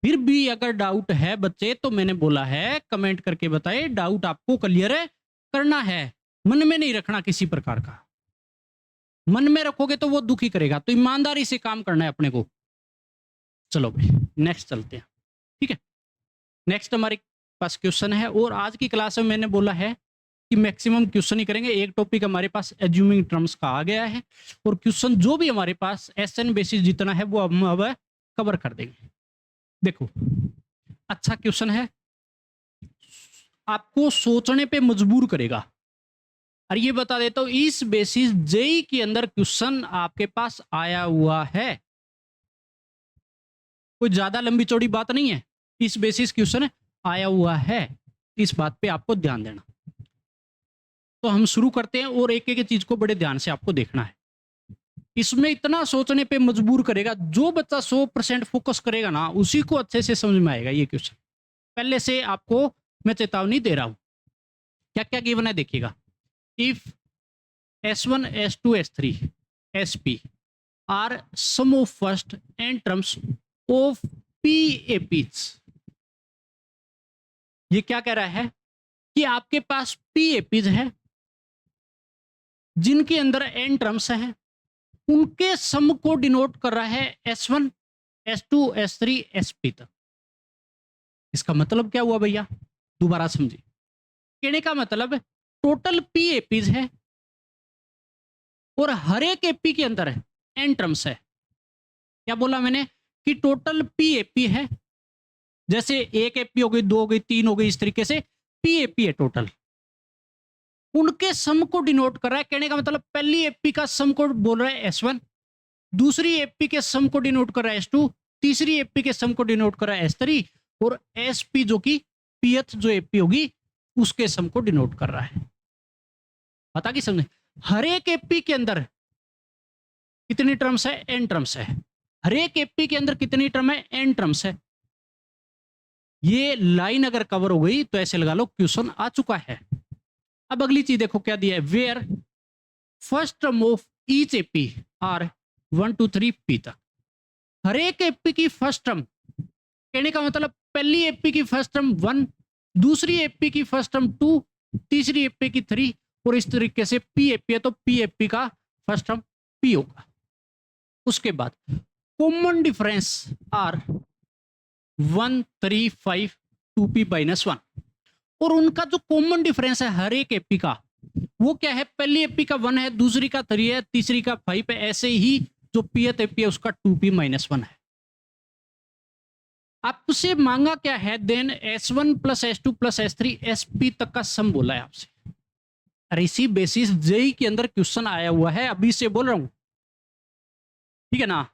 फिर भी अगर डाउट है बच्चे तो मैंने बोला है कमेंट करके बताए, डाउट आपको क्लियर करना है, मन में नहीं रखना किसी प्रकार का। मन में रखोगे तो वो दुखी करेगा, तो ईमानदारी से काम करना है अपने को। चलो भाई नेक्स्ट चलते हैं, ठीक है। नेक्स्ट हमारे पास क्वेश्चन है, और आज की क्लास में मैंने बोला है कि मैक्सिमम क्वेश्चन ही करेंगे। एक टॉपिक हमारे पास एज्यूमिंग टर्म्स का आ गया है, और क्वेश्चन जो भी हमारे पास एसएन बेसिस जितना है वो हम अब कवर कर देंगे। देखो अच्छा क्वेश्चन है, आपको सोचने पे मजबूर करेगा। और ये बता देता हूं, इस बेसिस जेई के अंदर क्वेश्चन आपके पास आया हुआ है, कोई ज्यादा लंबी चौड़ी बात नहीं है, इस बेसिस क्वेश्चन आया हुआ है, इस बात पे आपको ध्यान देना। तो हम शुरू करते हैं, और एक एक चीज को बड़े ध्यान से आपको देखना है। इसमें इतना सोचने पे मजबूर करेगा, जो बच्चा 100% फोकस करेगा ना उसी को अच्छे से समझ में आएगा ये क्वेश्चन। पहले से आपको मैं चेतावनी दे रहा हूं। क्या क्या गिवन है देखिएगा। If S1 S2 S3 SP are sum of first n terms of PAPs, ये क्या कह रहा है कि आपके पास PAPs है जिनके अंदर n टर्म्स हैं, उनके सम को डिनोट कर रहा है S1 S2 S3 SP तक। इसका मतलब क्या हुआ भैया, दोबारा समझिए। कहने का मतलब टोटल PAPs है, और हर एक एपी के अंदर n टर्म्स है। क्या बोला मैंने कि टोटल PAP है, जैसे एक एपी हो गई, दो हो गई, तीन हो गई, इस तरीके से PAP है टोटल, उनके सम को डिनोट कर रहा है। कहने का मतलब पहली एपी का सम को बोल रहा है S1, दूसरी एपी के सम को डिनोट कर रहा है S2, तीसरी एपी के सम को डिनोट कर रहा है S3, और SP जो कि पीएथ जो एपी होगी उसके सम को डिनोट कर रहा है। पता कि समझे, हर एक एपी के अंदर कितनी टर्म्स है, n टर्म्स है। हर एक एपी के अंदर कितनी टर्म है, n टर्म्स है। ये लाइन अगर कवर हो गई तो ऐसे लगा लो क्वेश्चन आ चुका है। अब अगली चीज देखो क्या दिया है, where first term of each AP are 1 2 3 P तक। हर एक एपी की फर्स्ट टर्म, कहने का मतलब पहली एपी की फर्स्ट टर्म 1, दूसरी एपी की फर्स्ट टर्म 2, तीसरी एपी की 3, और इस तरीके से PAP है तो PAP का फर्स्ट टर्म P होगा। उसके बाद कॉमन डिफरेंस आर 1 3 5 2P - 1, और उनका जो कॉमन डिफरेंस है हर एक एपी का वो क्या है, पहली एपी का 1 है, दूसरी का 3 है, तीसरी का 5 है, ऐसे ही जो पीएथ एपी है उसका 2P - 1 है। आपसे मांगा क्या है, then S1 + S2 + S3 SP तक का सम बोला है आपसे। और इसी बेसिस जेई के अंदर क्वेश्चन आया हुआ है, अभी से बोल रहा हूं, ठीक है ना,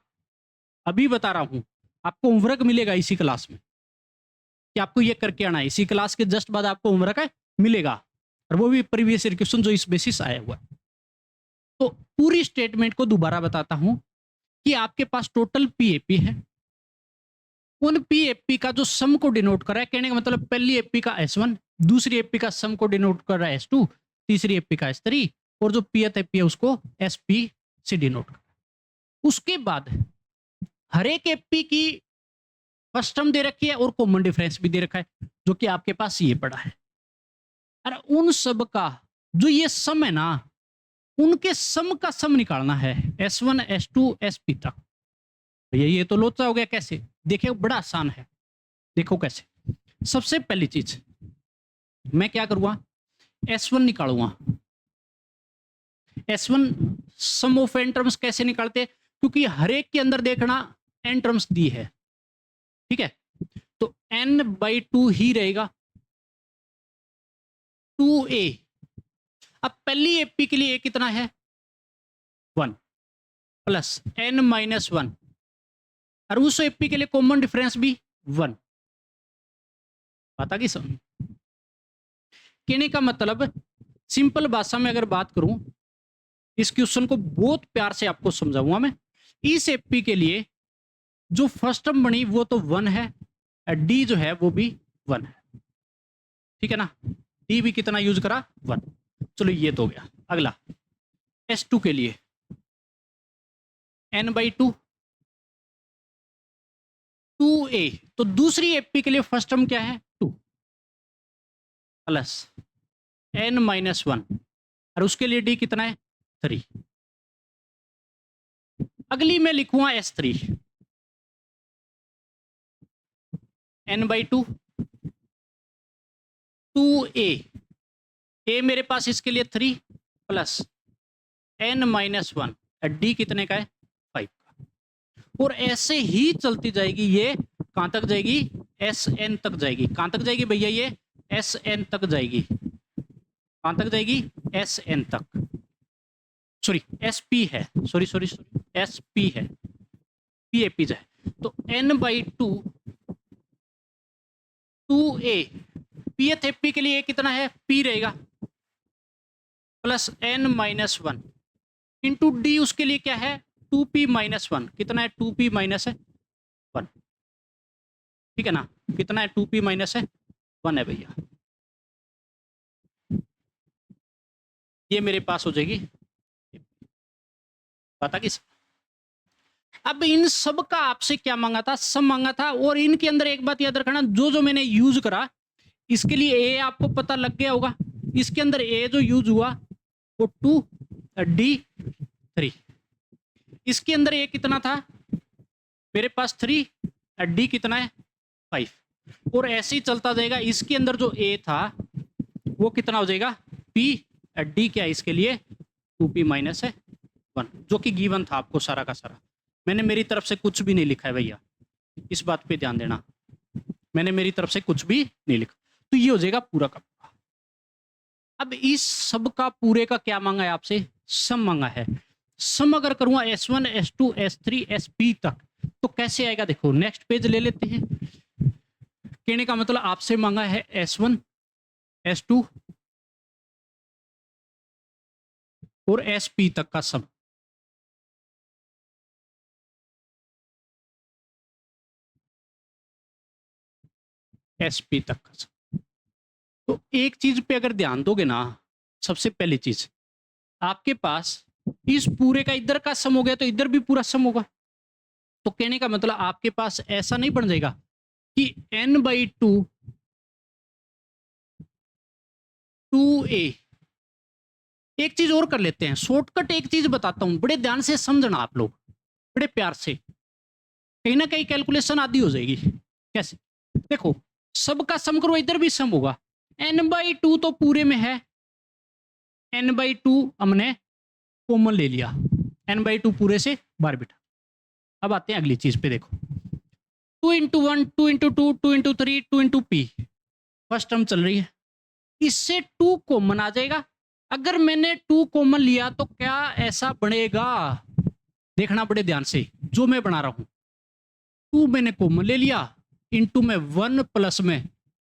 अभी बता रहा हूं। आपको होमवर्क मिलेगा इसी क्लास में कि आपको ये करके आना है, इसी क्लास के जस्ट बाद आपको होमवर्क मिलेगा, और वो भी प्रीवियस ईयर क्वेश्चन जो इस बेसिस आया हुआ है। तो पूरी स्टेटमेंट को दोबारा बताता हूं कि आपके पास टोटल PAP है, उन PAP का जो सम को डिनोट कर रहा है, कहने का मतलब पहली एपी का S1, दूसरी एपी का सम को डिनोट कर रहा है S2, तीसरी एपी का S3, और जो पीएथ एपी है उसको SP से डिनोट कर रहा है। उसके बाद हर एक एपी की फर्स्ट टर्म दे रखी है और कॉमन डिफरेंस भी दे रखा है, जो कि आपके पास ये पड़ा है। और उन सब का जो ये सम है ना, उनके सम का सम निकालना है S1 S2 SP तक। ये तो लोचा हो गया। कैसे देखिए, बड़ा आसान है, देखो कैसे। सबसे पहली चीज मैं क्या करूंगा, S1 निकालूंगा। S1 some of n terms कैसे निकालते, क्योंकि हर एक के अंदर देखना n टर्म्स दी है, ठीक है, तो n/2 ही रहेगा 2a। अब पहली एपी के लिए कितना है 1 प्लस n-1, और उस एपी के लिए कॉमन डिफरेंस भी 1। पता कि समझ, कहने का मतलब सिंपल भाषा में अगर बात करूं, इस क्वेश्चन को बहुत प्यार से आपको समझाऊंगा मैं। इस एपी के लिए जो फर्स्ट टर्म बनी वो तो 1 है, डी जो है वो भी 1 है, ठीक है ना। डी भी कितना यूज करा 1। चलो ये तो हो गया। अगला S2 के लिए n/2, 2a, तो दूसरी एपी के लिए फर्स्ट टर्म क्या है 2 प्लस n-1 और उसके लिए d कितना है 3। अगली मैं लिखूंगा S3 n/2 2a, a मेरे पास इसके लिए 3 प्लस n-1 d कितने का है 5 का। और ऐसे ही चलती जाएगी, ये कहां तक जाएगी Sn तक जाएगी। कहां तक जाएगी भैया ये Sn तक जाएगी। कहां तक जाएगी Sn तक, सॉरी SP है, सॉरी SP है, PAP जाए तो n/2 2a pth AP के लिए कितना है p रहेगा प्लस n-1 इंटू d उसके लिए क्या है 2p-1 कितना है 2p-1 ठीक है ना, कितना है 2p-1 है भैया। ये मेरे पास हो जाएगी पता किस। अब इन सब का आपसे क्या मांगा था, सम मांगा था। और इनके अंदर एक बात याद रखना, जो जो मैंने यूज करा इसके लिए ए आपको पता लग गया होगा। इसके अंदर ए जो यूज हुआ वो 2 d 3, इसके अंदर ए कितना था मेरे पास 3 d कितना है 5, और ऐसे ही चलता जाएगा। इसके अंदर जो ए था वो कितना हो जाएगा p d क्या है इसके लिए 2p-1 जो कि गिवन था आपको सारा का सारा। मैंने मेरी तरफ से कुछ भी नहीं लिखा है भैया, इस बात पे ध्यान देना, मैंने मेरी तरफ से कुछ भी नहीं लिखा। तो ये हो जाएगा पूरा का पूरा। अब इस सब का पूरे का क्या मांगा है आपसे, सम मांगा है। सम अगर करूंगा S1 S2 S3 SP तक तो कैसे आएगा, देखो नेक्स्ट पेज ले लेते हैं। कहने का मतलब आपसे मांगा है S1 S2 और SP तक का सम। SP तक का सम। तो एक चीज पे अगर ध्यान दोगे ना, सबसे पहली चीज आपके पास इस पूरे का इधर का सम हो गया तो इधर भी पूरा सम होगा। तो कहने का मतलब आपके पास ऐसा नहीं बन जाएगा कि n/2 2a। एक चीज और कर लेते हैं, शॉर्टकट एक चीज बताता हूं, बड़े ध्यान से समझना आप लोग, बड़े प्यार से, कहीं ना कहीं कैलकुलेशन आदि हो जाएगी। कैसे, देखो सबका सम करो इधर भी सम होगा। n/2 तो पूरे में है, n/2 हमने कॉमन ले लिया, n/2 पूरे से बाहर बिठा। अब आते हैं अगली चीज पे, देखो 2 × 1 2 × 2 2 × 3 2 × p फर्स्ट टर्म चल रही है, इससे 2 कॉमन आ जाएगा। अगर मैंने 2 कॉमन लिया तो क्या ऐसा बनेगा, देखना बड़े ध्यान से जो मैं बना रहा हूं। 2 मैंने कॉमन ले लिया, इंटू में 1 प्लस में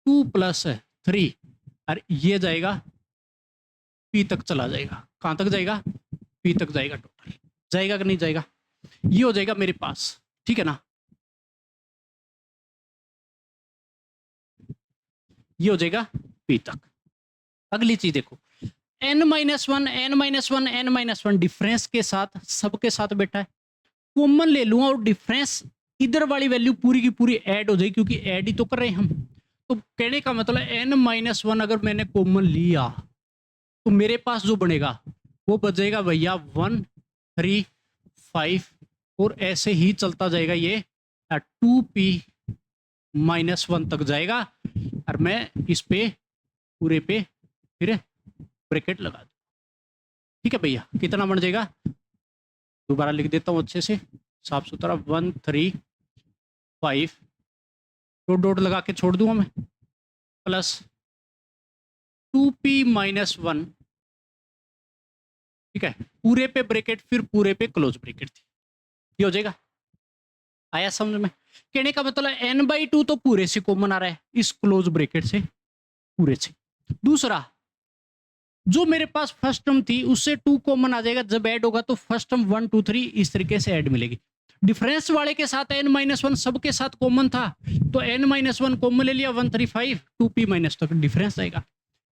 2 + 3 और ये जाएगा p तक चला जाएगा। कहां तक जाएगा p तक जाएगा, टोटल जाएगा कि नहीं जाएगा, ये हो जाएगा मेरे पास, ठीक है ना। ये हो जाएगा p तक। अगली चीज देखो n-1 n-1 n-1 डिफरेंस के साथ सबके साथ बैठा है, कॉमन ले लूंगा और डिफरेंस इधर वाली वैल्यू पूरी की पूरी ऐड हो जाएगी क्योंकि ऐड ही तो कर रहे हैं हम। तो कहने का मतलब n-1 अगर मैंने कॉमन लिया तो मेरे पास जो बनेगा वो बचेगा भैया 1 3 5 और ऐसे ही चलता जाएगा, ये 2p-1 तक जाएगा। और मैं इस पे पूरे पे फिर ब्रैकेट लगा दूं, ठीक है भैया। कितना बन जाएगा, दोबारा लिख देता हूं अच्छे से साफ सुथरा, 1 3 5 डॉट लगा के छोड़ दूंगा मैं, प्लस 2p-1, ठीक है, पूरे पे ब्रैकेट फिर पूरे पे क्लोज ब्रैकेट थी। ये हो जाएगा, आया समझ में। कहने का मतलब n/2 तो पूरे से कॉमन आ रहा है इस क्लोज ब्रैकेट से, पूरे से। दूसरा जो मेरे पास फर्स्ट टर्म थी उससे 2 कॉमन आ जाएगा, जब ऐड होगा तो फर्स्ट टर्म 1 2 3 इस तरीके से ऐड मिलेगी। डिफरेंस वाले के साथ n-1 सबके साथ कॉमन था तो n-1 कॉमन ले लिया, 1 3 5 2p- तक डिफरेंस आएगा।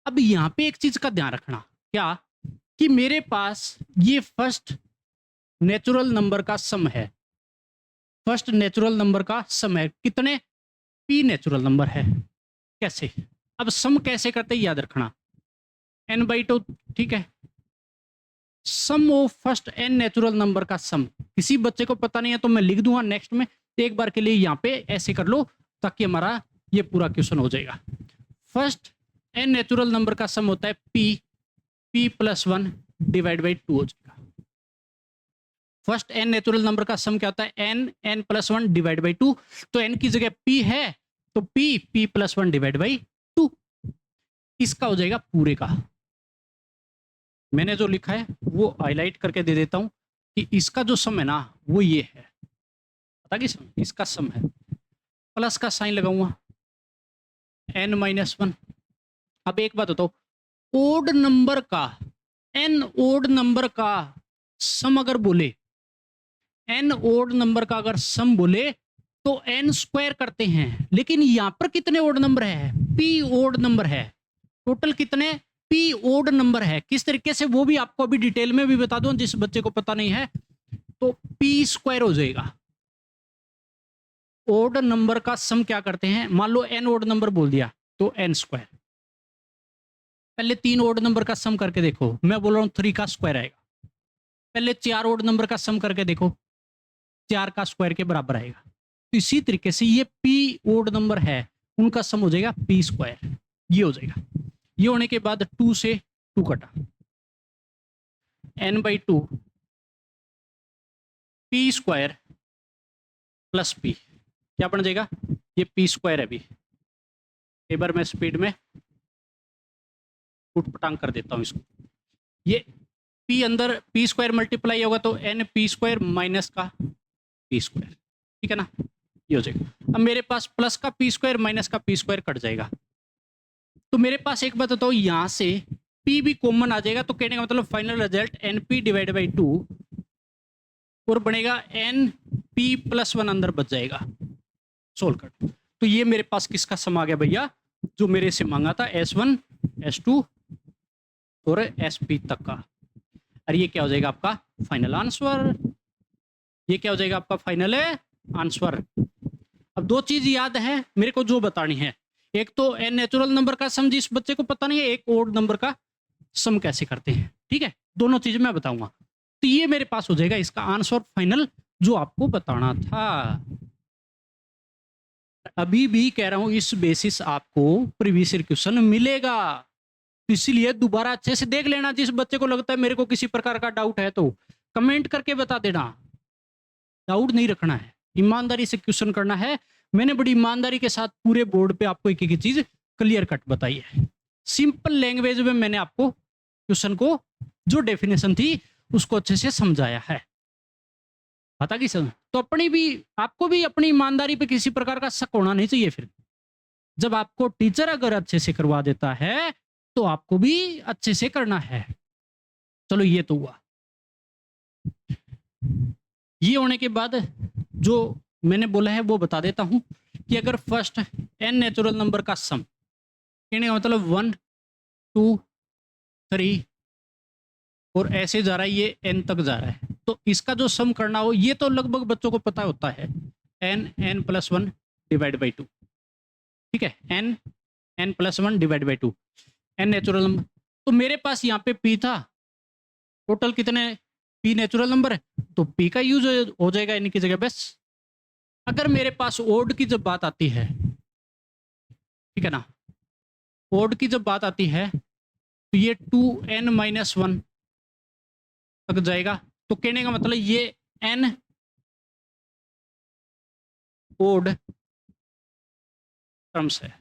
अब यहां पे एक चीज का ध्यान रखना, क्या कि मेरे पास ये फर्स्ट नेचुरल नंबर का सम है, फर्स्ट नेचुरल नंबर का सम है, कितने p नेचुरल नंबर है। कैसे, अब सम कैसे करते हैं याद रखना, n/2, ठीक है। Sum of first n natural number का सम, किसी बच्चे को पता नहीं है तो मैं लिख दूंगा नेक्स्ट में, एक बार के लिए यहाँ पे ऐसे कर लो ताकि हमारा ये पूरा क्वेश्चन हो जाएगा। फर्स्ट n नेचुरल नंबर का सम होता है p + 1 डिवाइड बाई 2 हो जाएगा। फर्स्ट n नेचुरल नंबर का सम क्या होता है, n + 1 डिवाइड बाई 2, तो n की जगह p है तो p + 1 डिवाइड बाई 2, इसका हो जाएगा पूरे का। मैंने जो लिखा है वो हाईलाइट करके दे देता हूं कि इसका जो सम है ना वो ये है, पता कि सम, इसका सम है, प्लस का साइन लगाऊंगा n-1। अब एक बात बताओ, ओड नंबर का n ओड नंबर का सम अगर बोले, n ओड नंबर का अगर सम बोले तो n स्क्वायर करते हैं, लेकिन यहां पर कितने ओड नंबर है, p ओड नंबर है, टोटल कितने p ओड नंबर है। किस तरीके से वो भी आपको अभी डिटेल में भी बता दूं, जिस बच्चे को पता नहीं है तो p स्क्वायर हो जाएगा। ओड नंबर का सम क्या करते हैं, मान लो n ओड नंबर बोल दिया तो n स्क्वायर, पहले 3 ओड नंबर का सम करके देखो, मैं बोल रहा हूं 3 का स्क्वायर आएगा। पहले 4 ओड नंबर का सम करके देखो, 4 का स्क्वायर के बराबर आएगा। तो इसी तरीके से ये p ओड नंबर है उनका सम हो जाएगा p स्क्वायर, ये हो जाएगा। ये होने के बाद 2 से 2 कटा, n/2 p square plus p, क्या बन जाएगा, ये p स्क्वायर है। अभी एक बार मैं स्पीड में उठपटांग कर देता हूं इसको, ये p अंदर p स्क्वायर मल्टीप्लाई होगा तो n p स्क्वायर माइनस का p स्क्वायर, ठीक है ना, ये हो जाएगा। अब मेरे पास प्लस का p स्क्वायर माइनस का p स्क्वायर कट जाएगा, तो मेरे पास एक बात बताओ, यहां से p भी कॉमन आ जाएगा, तो कहने का मतलब final result np divide by 2 और बनेगा np + 1 अंदर बच जाएगा, सोल्व कर। तो ये मेरे पास किसका सम आ गया भैया, जो मेरे से मांगा था S1 S2 और SP तक का। और ये क्या हो जाएगा आपका फाइनल आंसर, ये क्या हो जाएगा आपका फाइनल आंसर। अब दो चीज याद है मेरे को जो बतानी है, एक तो n नेचुरल नंबर का सम जिस बच्चे को पता नहीं है, एक ओड नंबर का सम कैसे करते हैं, ठीक है, दोनों चीजें मैं बताऊंगा। तो ये मेरे पास हो जाएगा इसका आंसर फाइनल जो आपको बताना था। अभी भी कह रहा हूं इस बेसिस आपको प्रीवियस ईयर क्वेश्चन मिलेगा, तो इसीलिए दोबारा अच्छे से देख लेना। जिस बच्चे को लगता है मेरे को किसी प्रकार का डाउट है तो कमेंट करके बता देना, डाउट नहीं रखना है, ईमानदारी से क्वेश्चन करना है। मैंने बड़ी ईमानदारी के साथ पूरे बोर्ड पे आपको एक एक चीज क्लियर कट बताई है, सिंपल लैंग्वेज में मैंने आपको क्वेश्चन को जो डेफिनेशन थी उसको अच्छे से समझाया है, पता कि समझ। तो अपनी भी आपको भी अपनी ईमानदारी पे किसी प्रकार का शक होना नहीं चाहिए। फिर जब आपको टीचर अगर अच्छे से करवा देता है तो आपको भी अच्छे से करना है। चलो ये तो हुआ। ये होने के बाद जो मैंने बोला है वो बता देता हूं कि अगर फर्स्ट n नेचुरल नंबर का सम, कहने का मतलब 1 2 3 और ऐसे जा रहा है, ये n तक जा रहा है, तो इसका जो सम करना हो ये तो लगभग बच्चों को पता होता है, n + 1 डिवाइड बाई 2, ठीक है, n + 1 divide by 2 n natural number. तो मेरे पास यहाँ पे p था, टोटल कितने p नेचुरल नंबर है, तो p का यूज हो जाएगा इनकी जगह बस। अगर मेरे पास ओड की जब बात आती है, ठीक है ना, ओड की जब बात आती है तो ये 2n-1 तक जाएगा, तो कहने का मतलब ये n ओड टर्म्स है,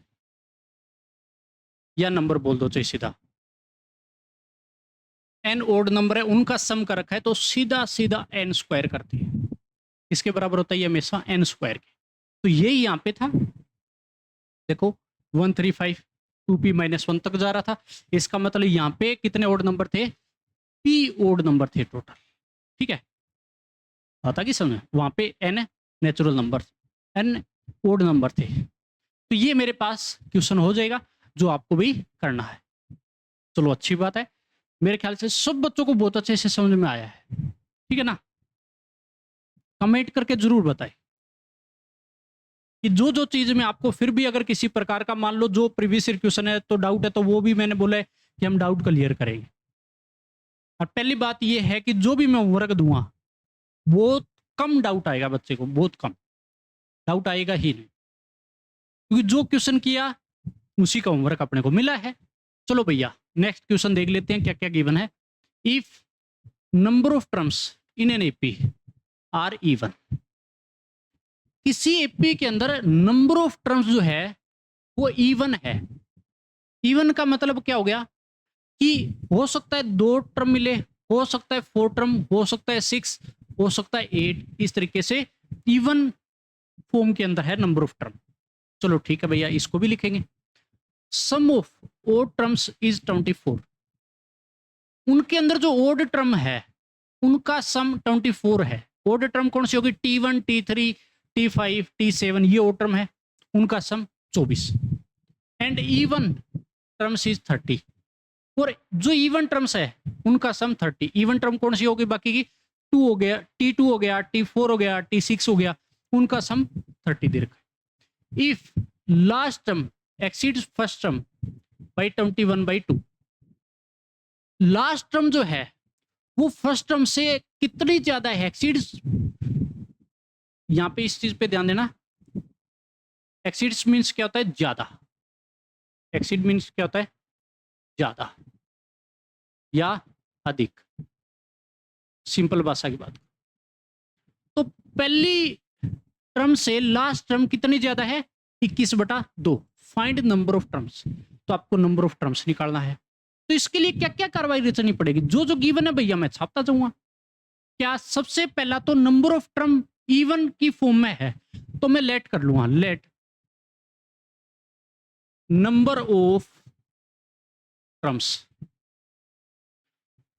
या नंबर बोल दो चाहे सीधा, n ओड नंबर है उनका सम कर रखा है, तो सीधा सीधा n स्क्वायर करती है, इसके बराबर होता है हमेशा n स्क्वायर के। तो यही यहाँ पे था, देखो 135 2p - 1 तक जा रहा था, इसका मतलब यहाँ पे कितने ओड नंबर थे, p ओड नंबर थे टोटल, ठीक है, आता कि समझ। वहां पे n natural number, n odd number थे। तो ये मेरे पास क्वेश्चन हो जाएगा जो आपको भी करना है। चलो अच्छी बात है, मेरे ख्याल से सब बच्चों को बहुत अच्छे से समझ में आया है, ठीक है ना। कमेंट करके जरूर बताएं। कि जो जो चीज़ में आपको फिर भी अगर किसी प्रकार का मान लो जो प्रीवियस ईयर क्वेश्चन है तो डाउट है, तो वो भी मैंने बोला है कि हम डाउट क्लियर करेंगे। और पहली बात ये है कि जो भी मैं वर्क दूंगा वो कम डाउट आएगा बच्चे को, बहुत कम डाउट आएगा ही नहीं, क्योंकि जो क्वेश्चन किया उसी का होमवर्क अपने को मिला है। चलो भैया नेक्स्ट क्वेश्चन देख लेते हैं क्या क्या गिवन है। If number of terms in an AP are even, किसी एपी के अंदर नंबर ऑफ टर्म्स जो है वो इवन है। इवन का मतलब क्या हो गया कि हो सकता है 2 टर्म मिले, हो सकता है 4 टर्म, हो सकता है 6, हो सकता है 8, इस तरीके से इवन फॉर्म के अंदर है नंबर ऑफ टर्म। चलो ठीक है भैया, इसको भी लिखेंगे। सम ऑफ ओड टर्म्स इज 24, उनके अंदर जो ओड टर्म है उनका सम 24 है। ओड टर्म कौन सी होगी? T1, T3, T5, T7, ये ओड टर्म है, उनका सम 24। एंड इवन टर्म्स इज 30, और जो इवन टर्म्स है उनका सम 30। इवन टर्म कौन सी होगी? बाकी की 2 हो गया, T2 हो गया, T4 हो गया, T6 हो गया, उनका सम 30 दे रखा है। If last term exceeds first term by 21/2, last term जो है वो फर्स्ट टर्म से कितनी ज्यादा है? एक्सीड्स, यहां पे इस चीज पे ध्यान देना। एक्सीड्स मीन्स क्या होता है? ज्यादा। एक्सीड मीन्स क्या होता है? ज्यादा या अधिक, सिंपल भाषा की बात। तो पहली टर्म से लास्ट टर्म कितनी ज्यादा है? 21/2। फाइंड नंबर ऑफ टर्म्स, तो आपको नंबर ऑफ टर्म्स निकालना है। तो इसके लिए क्या क्या कार्रवाई रचनी पड़ेगी? जो जो गिवन है भैया मैं छापता जाऊंगा। क्या? सबसे पहला तो नंबर ऑफ टर्म इवन की फॉर्म में है तो मैं लेट कर लूंगा, let number of terms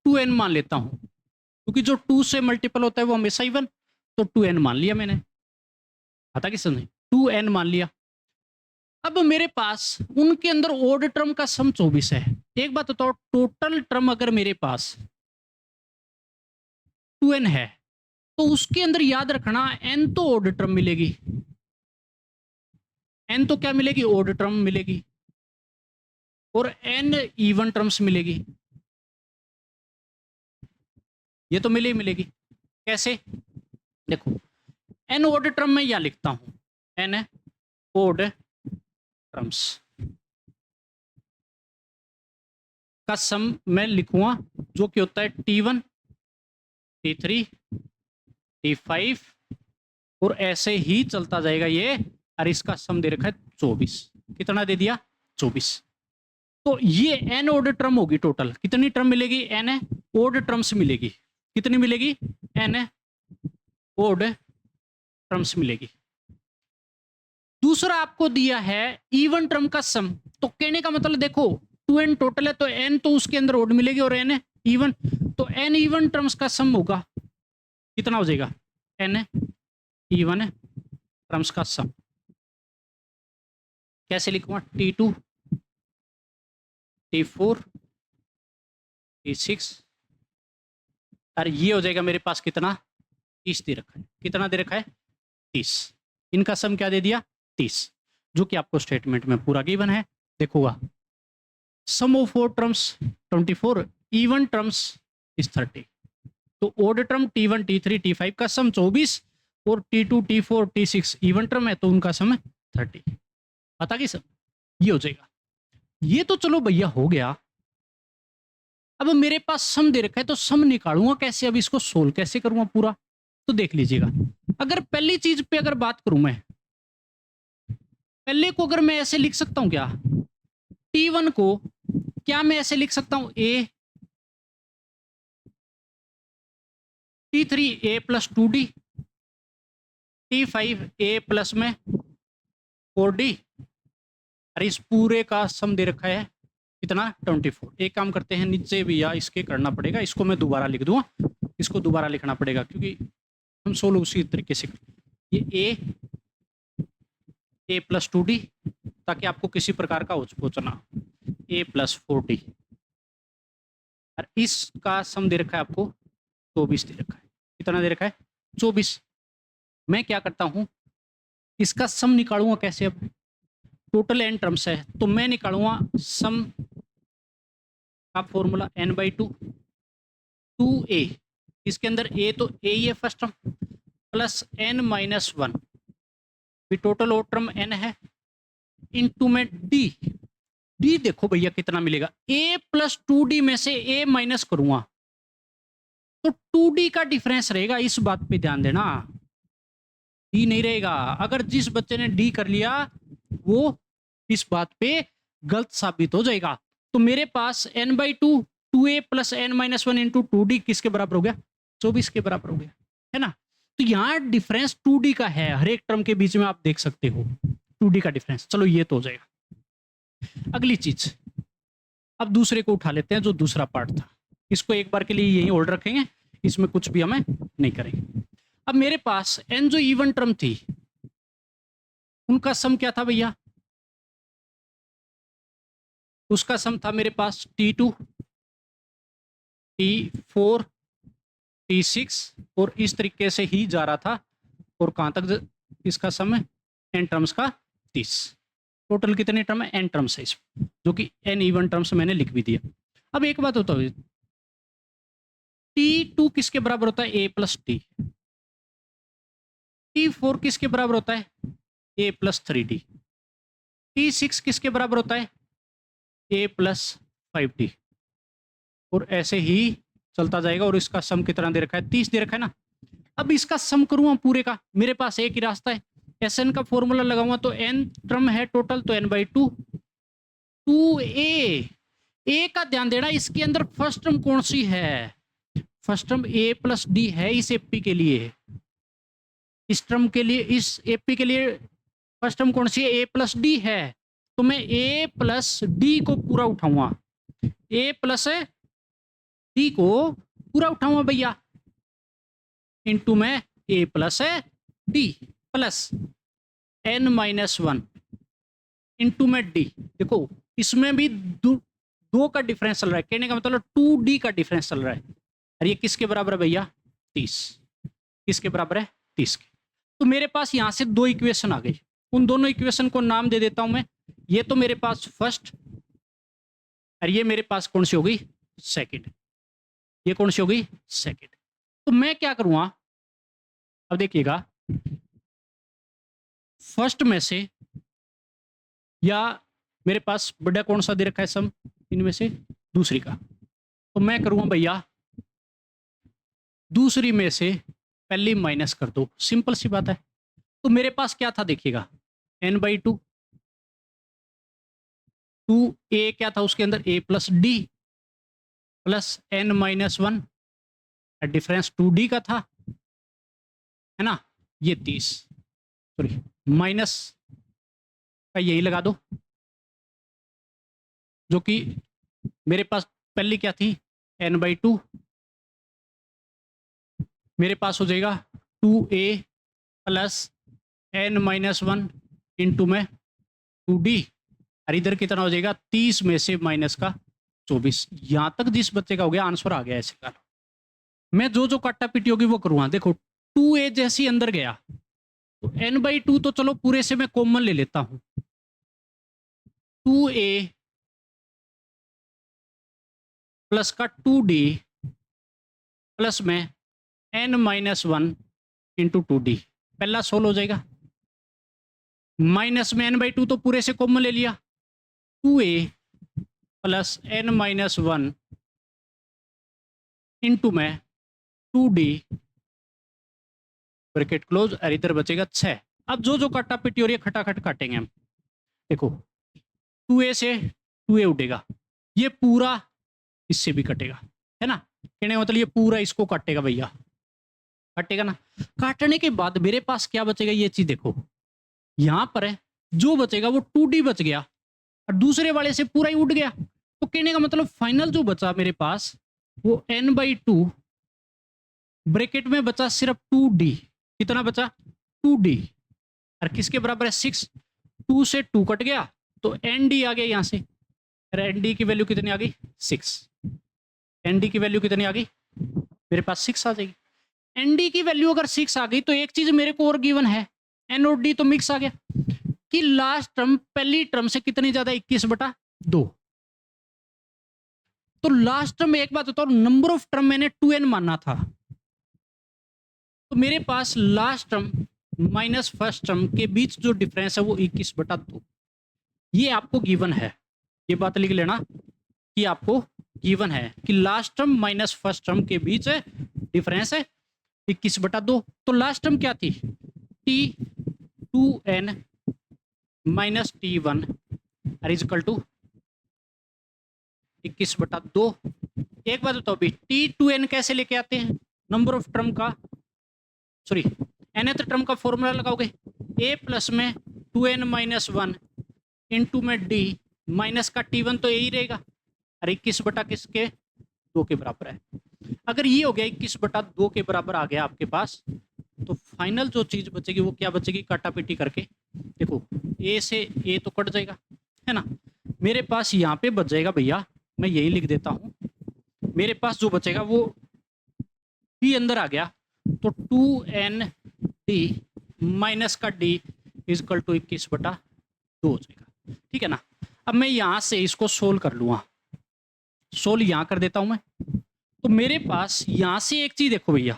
2n मान लेता हूं, क्योंकि जो 2 से मल्टीपल होता है वो हमेशा इवन, तो 2n मान लिया मैंने। आता कि समझ? 2n मान लिया। अब मेरे पास उनके अंदर ओड टर्म का सम 24 है। एक बात बताओ, टोटल टर्म अगर मेरे पास 2n है तो उसके अंदर याद रखना n तो ओड टर्म मिलेगी, n तो क्या मिलेगी? ओड टर्म मिलेगी, और n इवन टर्म्स मिलेगी। ये तो मिले ही मिलेगी। कैसे? देखो, n ओड टर्म में या लिखता हूं, n ओड टर्म्स का सम मैं लिखूंगा जो कि होता है T1, T3, T5, और ऐसे ही चलता जाएगा ये। और इसका सम दे रखा है 24। कितना दे दिया? 24। तो ये n ओड टर्म होगी। टोटल कितनी टर्म मिलेगी? n ओड टर्म्स मिलेगी। कितनी मिलेगी? n ओड टर्म्स मिलेगी। दूसरा आपको दिया है इवन टर्म का सम। तो कहने का मतलब देखो 2n टोटल है तो n तो उसके अंदर ओड मिलेगी और n इवन, तो n इवन टर्म्स का सम होगा। कितना हो जाएगा? n इवन टर्म्स का सम। कैसे लिखूंगा? T2, T4, T6, और ये हो जाएगा मेरे पास कितना? 30 दे रखा है। कितना दे रखा है? 30। इनका सम क्या दे दिया? 30, जो कि आपको स्टेटमेंट में पूरा गिवन है। देखोगा sum of four terms 24, even terms is 30। तो odd term T1, T3, T5 का सम 24, और T2, T4, T6 even term है तो उनका सम है 30। पता कि सम ये हो जाएगा। ये तो चलो भैया हो गया। अब मेरे पास सम दे रखा है तो सम निकालूंगा कैसे? अब इसको सोल्व कैसे करूंगा पूरा? तो देख लीजिएगा। अगर पहली चीज पे अगर बात करूं मैं, पहले को अगर मैं ऐसे लिख सकता हूं क्या? T1 को क्या मैं ऐसे लिख सकता हूं? A, T3 A plus 2D, T5 A plus में 4D, और इस पूरे का सम दे रखा है कितना? 24। एक काम करते हैं, नीचे भी या इसके करना पड़ेगा, इसको मैं दोबारा लिख दूंगा, इसको दोबारा लिखना पड़ेगा क्योंकि हम सोल्व उसी तरीके से। ये A प्लस 2D, ताकि आपको किसी प्रकार का पूछना, A प्लस 4D, और इसका सम दे रखा है आपको 24 दे रखा है। कितना दे रखा है? 24। मैं क्या करता हूं, इसका सम निकालूंगा कैसे? अब टोटल n टर्म्स है तो मैं निकालूंगा सम का फॉर्मूला n/2 2a, इसके अंदर a तो a ही है फर्स्ट टर्म, प्लस n-1 भी टोटल और टर्म n है, इनटू में d। d देखो भैया कितना मिलेगा, a प्लस 2d में से a माइनस करूंगा तो 2d का डिफरेंस रहेगा, इस बात पे ध्यान देना, d नहीं रहेगा। अगर जिस बच्चे ने d कर लिया वो इस बात पे गलत साबित हो जाएगा। तो मेरे पास n/2 2a plus n-1 into 2d किसके बराबर हो गया? 24 के बराबर हो गया, है ना। तो यहाँ डिफरेंस 2d का है, हर एक टर्म के बीच में आप देख सकते हो 2d का डिफरेंस। चलो ये तो हो जाएगा। अगली चीज, अब दूसरे को उठा लेते हैं जो दूसरा पार्ट था, इसको एक बार के लिए यही होल्ड रखेंगे, इसमें कुछ भी हमें नहीं करेंगे। अब मेरे पास n जो इवन टर्म थी उनका सम क्या था भैया? उसका सम था मेरे पास T2 T4 T6 और इस तरीके से ही जा रहा था, और कहां तक इसका सम है? n टर्म्स का 30। टोटल कितने टर्म है? n टर्म्स है इसमें, जो कि n इवन टर्म्स मैंने लिख भी दिया। अब एक बात होता है, T2 किसके बराबर होता है? a plus T. T4 किसके बराबर होता है? a plus 3d। T6 किसके बराबर होता है? a plus 5d। और ऐसे ही चलता जाएगा, और इसका सम कितना दे रखा है? 30 दे रखा है ना। अब इसका सम करूंगा पूरे का, मेरे पास एक ही रास्ता है, Sn का फॉर्मूला लगाऊंगा तो n टर्म है टोटल, तो n/2 2a। a का ध्यान देना, इसके अंदर फर्स्ट टर्म कौन सी है? First term a plus D है इस एपी के लिए, इस टर्म के लिए, इस एपी के लिए फर्स्ट टर्म कौन सी है? a प्लस डी है, तो मैं a प्लस डी को पूरा उठाऊंगा, a प्लस डी को पूरा उठाऊंगा भैया, इनटू में a plus D plus n-1 into में d। देखो इसमें भी दो का डिफरेंस चल रहा है, कहने का मतलब 2d का डिफरेंस चल रहा है, और ये किसके बराबर है भैया? 30। किसके बराबर है? 30 के। तो मेरे पास यहां से दो इक्वेशन आ गई, उन दोनों इक्वेशन को नाम दे देता हूं मैं। ये तो मेरे पास फर्स्ट, और ये मेरे पास कौन सी होगी? सेकंड। ये कौन सी होगी? सेकंड। तो मैं क्या करूंगा, अब देखिएगा, फर्स्ट में से, या मेरे पास बड़ा कौन सा दे रखा है सम इनमें से? दूसरी का। तो मैं करूंगा भैया दूसरी में से पहली माइनस कर दो, सिंपल सी बात है। तो मेरे पास क्या था देखिएगा, n/2 2a क्या था उसके अंदर? a plus D plus n-1, difference 2d का था, है ना। ये 30, सॉरी माइनस का यही लगा दो, जो कि मेरे पास पहली क्या थी? n/2, मेरे पास हो जाएगा 2a प्लस n-1 इंटू में 2d, और इधर कितना हो जाएगा? 30 में से माइनस का 24। यहां तक जिस बच्चे का हो गया, आंसर आ गया ऐसे का। मैं जो जो काटा पीटी होगी वो करूंगा। देखो 2a जैसे अंदर गया तो n/2 तो चलो पूरे से मैं कॉमन ले लेता हूं, 2a प्लस का 2d प्लस में n-1 इंटू 2d, पहला सोल्व हो जाएगा। माइनस में n/2 तो पूरे से कॉमन ले लिया, 2a प्लस n-1 इंटू में 2d ब्रैकेट क्लोज, और इधर बचेगा 6। अब जो जो काटा पिटी हो रही है खटाखट काटेंगे हम। देखो 2a से 2a उठेगा, ये पूरा इससे भी कटेगा, है ना। कहने का मतलब ये पूरा इसको काटेगा भैया, काटेगा ना। काटने के बाद मेरे पास क्या बचेगा? ये चीज देखो, यहां पर है जो बचेगा वो 2d बच गया, और दूसरे वाले से पूरा ही उठ गया। तो कहने का मतलब फाइनल जो बचा मेरे पास वो n/2 ब्रैकेट में बचा सिर्फ 2d। कितना बचा? 2d, और किसके बराबर है? 6। 2 से 2 कट गया तो nd आ गया यहां से, और nd की वैल्यू कितनी आ गई? 6। nd की वैल्यू कितनी आ गई? मेरे पास 6 आ जाएगी। nd की वैल्यू अगर 6 आ गई तो एक चीज मेरे को और गिवन है, एन और डी तो मिक्स आ गया कि लास्ट टर्म पहली टर्म से कितनी ज्यादा 21/2। तो लास्ट टर्म, एक बात बताओ, नंबर ऑफ टर्म मैंने 2n माना था, तो मेरे पास last term minus first term के बीच जो डिफरेंस है वो 21/2। ये आपको गिवन है, ये बात लिख लेना कि आपको गिवन है कि last term minus first term के बीच डिफरेंस है 21/2। तो लास्ट टर्म क्या थी? T2n minus T1 is equal to 21/2। एक बात बताओ, T2n कैसे लेके आते हैं? नंबर ऑफ टर्म का, सॉरी, nth टर्म का फॉर्मूला लगाओगे, a प्लस में 2n माइनस 1 इंटू में d माइनस का T1 तो यही रहेगा, और 21 किसके 2 के बराबर है। अगर ये हो गया 21/2 के बराबर आ गया आपके पास, तो फाइनल जो चीज बचेगी वो क्या बचेगी? काटापीटी करके देखो, a से a तो कट जाएगा, है ना। मेरे पास यहाँ पे बच जाएगा भैया, मैं यही लिख देता हूँ, मेरे पास जो बचेगा वो d अंदर आ गया, तो 2n d माइनस का d इजकल टू 21/2 हो जाएगा, ठीक है ना। अब मैं यहाँ से इसको सोल्व कर लूँगा, सोल्व यहाँ कर देता हूँ मैं। तो मेरे पास यहाँ से एक चीज देखो भैया,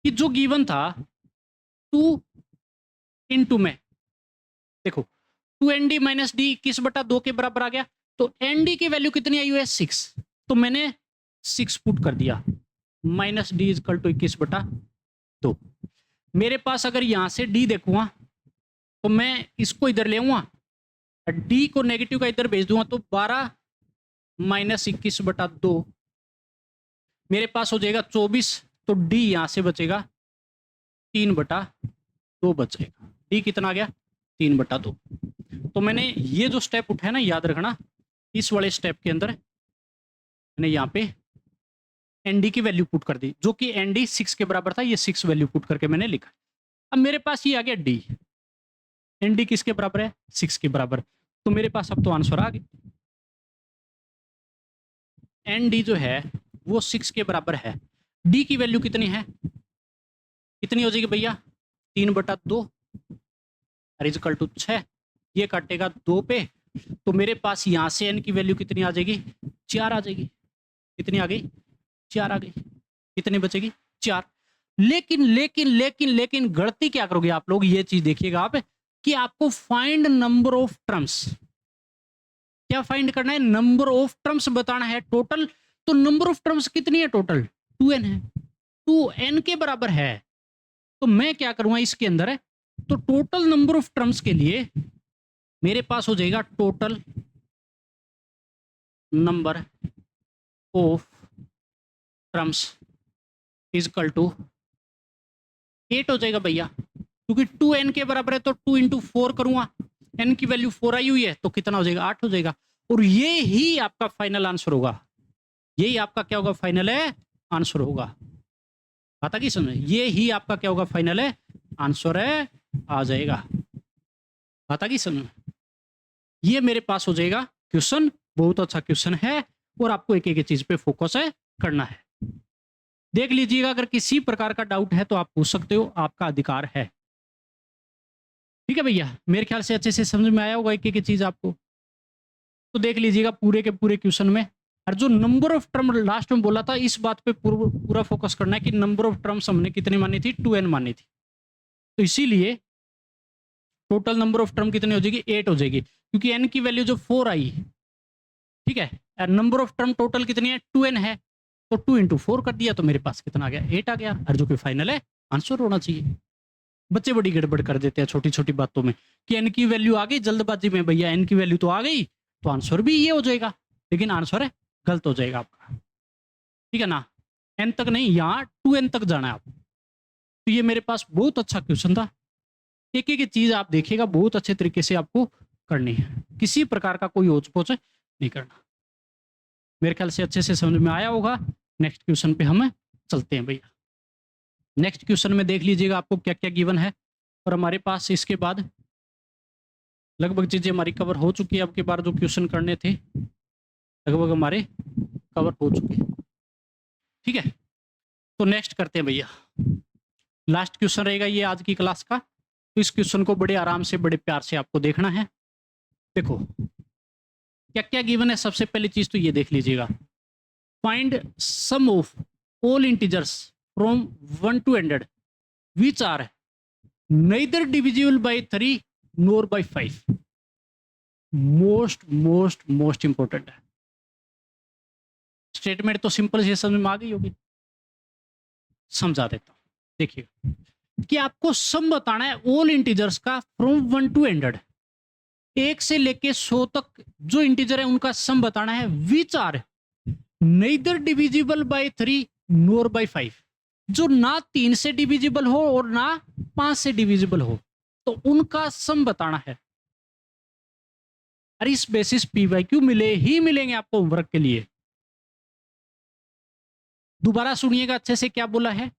कि जो गिवन था 2 इंटू में, देखो 2nd माइनस डी 21/2 के बराबर आ गया, तो nd की वैल्यू कितनी आई हुई है? 6, तो मैंने 6 पुट कर दिया, माइनस डी इजकल टू 21/2। मेरे पास अगर यहां से d देखूंगा तो मैं इसको इधर ले आऊंगा, d को नेगेटिव का इधर भेज दूंगा, तो 12 माइनस 21/2 मेरे पास हो जाएगा 24, तो d यहां से बचेगा 3/2 बच जाएगा। d कितना आ गया? 3/2। तो मैंने ये जो स्टेप उठाया ना, याद रखना, इस वाले स्टेप के अंदर मैंने यहाँ पे nd की वैल्यू पुट कर दी, जो कि nd 6 के बराबर था, ये 6 वैल्यू पुट करके मैंने लिखा। अब मेरे पास ये आ गया d, nd किसके बराबर है? 6 के बराबर। तो मेरे पास अब तो आंसर आ गया, nd जो है वो 6 के बराबर है। d की वैल्यू कितनी है? कितनी हो जाएगी भैया? 3/2 इजकल टू 6, ये काटेगा 2 पे, तो मेरे पास यहाँ से n की वैल्यू कितनी आ जाएगी? 4 आ जाएगी। कितनी आ गई? 4 आ गई। कितनी बचेगी? 4। लेकिन लेकिन लेकिन लेकिन गलती क्या करोगे आप लोग, ये चीज देखिएगा आप, कि आपको फाइंड नंबर ऑफ टर्म्स, क्या फाइंड करना है? नंबर ऑफ टर्म्स बताना है टोटल। तो नंबर ऑफ टर्म्स कितनी है टोटल? 2n है, 2n के बराबर है। तो मैं क्या करूंगा इसके अंदर है, तो टोटल नंबर ऑफ टर्म्स के लिए मेरे पास हो जाएगा total number of terms is equal to 8 हो जाएगा भैया, क्योंकि 2n के बराबर है, तो 2 इंटू 4 करूंगा, n की वैल्यू 4 आई हुई है, तो कितना हो जाएगा? 8 हो जाएगा। और ये ही आपका फाइनल आंसर होगा, यही आपका क्या होगा? फाइनल है आंसर होगा। बात की समझ? ये ही आपका क्या होगा? फाइनल है आंसर है, आ जाएगा। बात की समझ? ये मेरे पास हो जाएगा क्वेश्चन, बहुत अच्छा क्वेश्चन है, और आपको एक एक चीज पे फोकस है करना है। देख लीजिएगा, अगर किसी प्रकार का डाउट है तो आप पूछ सकते हो, आपका अधिकार है। ठीक है भैया, मेरे ख्याल से अच्छे से समझ में आया होगा एक एक चीज आपको। तो देख लीजिएगा पूरे के पूरे क्वेश्चन में, और जो नंबर ऑफ टर्म लास्ट में बोला था, इस बात पे पूरा फोकस करना है कि नंबर ऑफ टर्म्स हमने कितनी मानी थी? 2n मानी थी। तो इसीलिए टोटल नंबर ऑफ टर्म कितनी हो जाएगी? 8 हो जाएगी, क्योंकि n की वैल्यू जो 4 आई, ठीक है, और नंबर ऑफ टर्म टोटल कितनी है? 2n है, तो 2 इंटू 4 कर दिया, तो मेरे पास कितना आ गया? 8 आ गया, और जो कि फाइनल है आंसर होना चाहिए। बच्चे बड़ी गड़बड़ कर देते हैं छोटी छोटी बातों में, कि n की वैल्यू आ गई जल्दबाजी में, भैया n की वैल्यू तो आ गई, तो आंसर भी ये हो जाएगा, लेकिन आंसर है गलत हो जाएगा आपका। ठीक है ना, n तक नहीं, यहाँ 2n तक जाना है आप। तो ये मेरे पास बहुत अच्छा क्वेश्चन था, एक एक चीज आप देखिएगा, बहुत अच्छे तरीके से आपको करनी है, किसी प्रकार का कोई ओच पोच नहीं करना। मेरे ख्याल से अच्छे से समझ में आया होगा। नेक्स्ट क्वेश्चन पे हम चलते हैं भैया। नेक्स्ट क्वेश्चन में देख लीजिएगा आपको क्या क्या गिवन है, और हमारे पास इसके बाद लगभग चीजें हमारी कवर हो चुकी है। अब के बार जो क्वेश्चन करने थे लगभग हमारे कवर हो चुके हैं। ठीक है, तो नेक्स्ट करते हैं भैया। लास्ट क्वेश्चन रहेगा ये आज की क्लास का। तो इस क्वेश्चन को बड़े आराम से बड़े प्यार से आपको देखना है। देखो क्या क्या गिवन है, सबसे पहली चीज तो ये देख लीजिएगा, find sum of all integers from 1 to 100 which are neither divisible by 3 nor by 5। Most important है। स्टेटमेंट तो सिंपल से समझ में आ गई होगी, समझा देता हूं। देखिए कि आपको सम बताना है ऑल इंटीजर्स का फ्रॉम 1 to 100, 1 से लेके 100 तक जो इंटीजर है उनका सम बताना है, which are neither divisible by 3 nor by 5, जो ना 3 से डिविजिबल हो और ना 5 से डिविजिबल हो, तो उनका सम बताना है। और इस बेसिस पीवाईक्यू मिलेंगे आपको होमवर्क के लिए। दोबारा सुनिएगा अच्छे से, क्या बोला है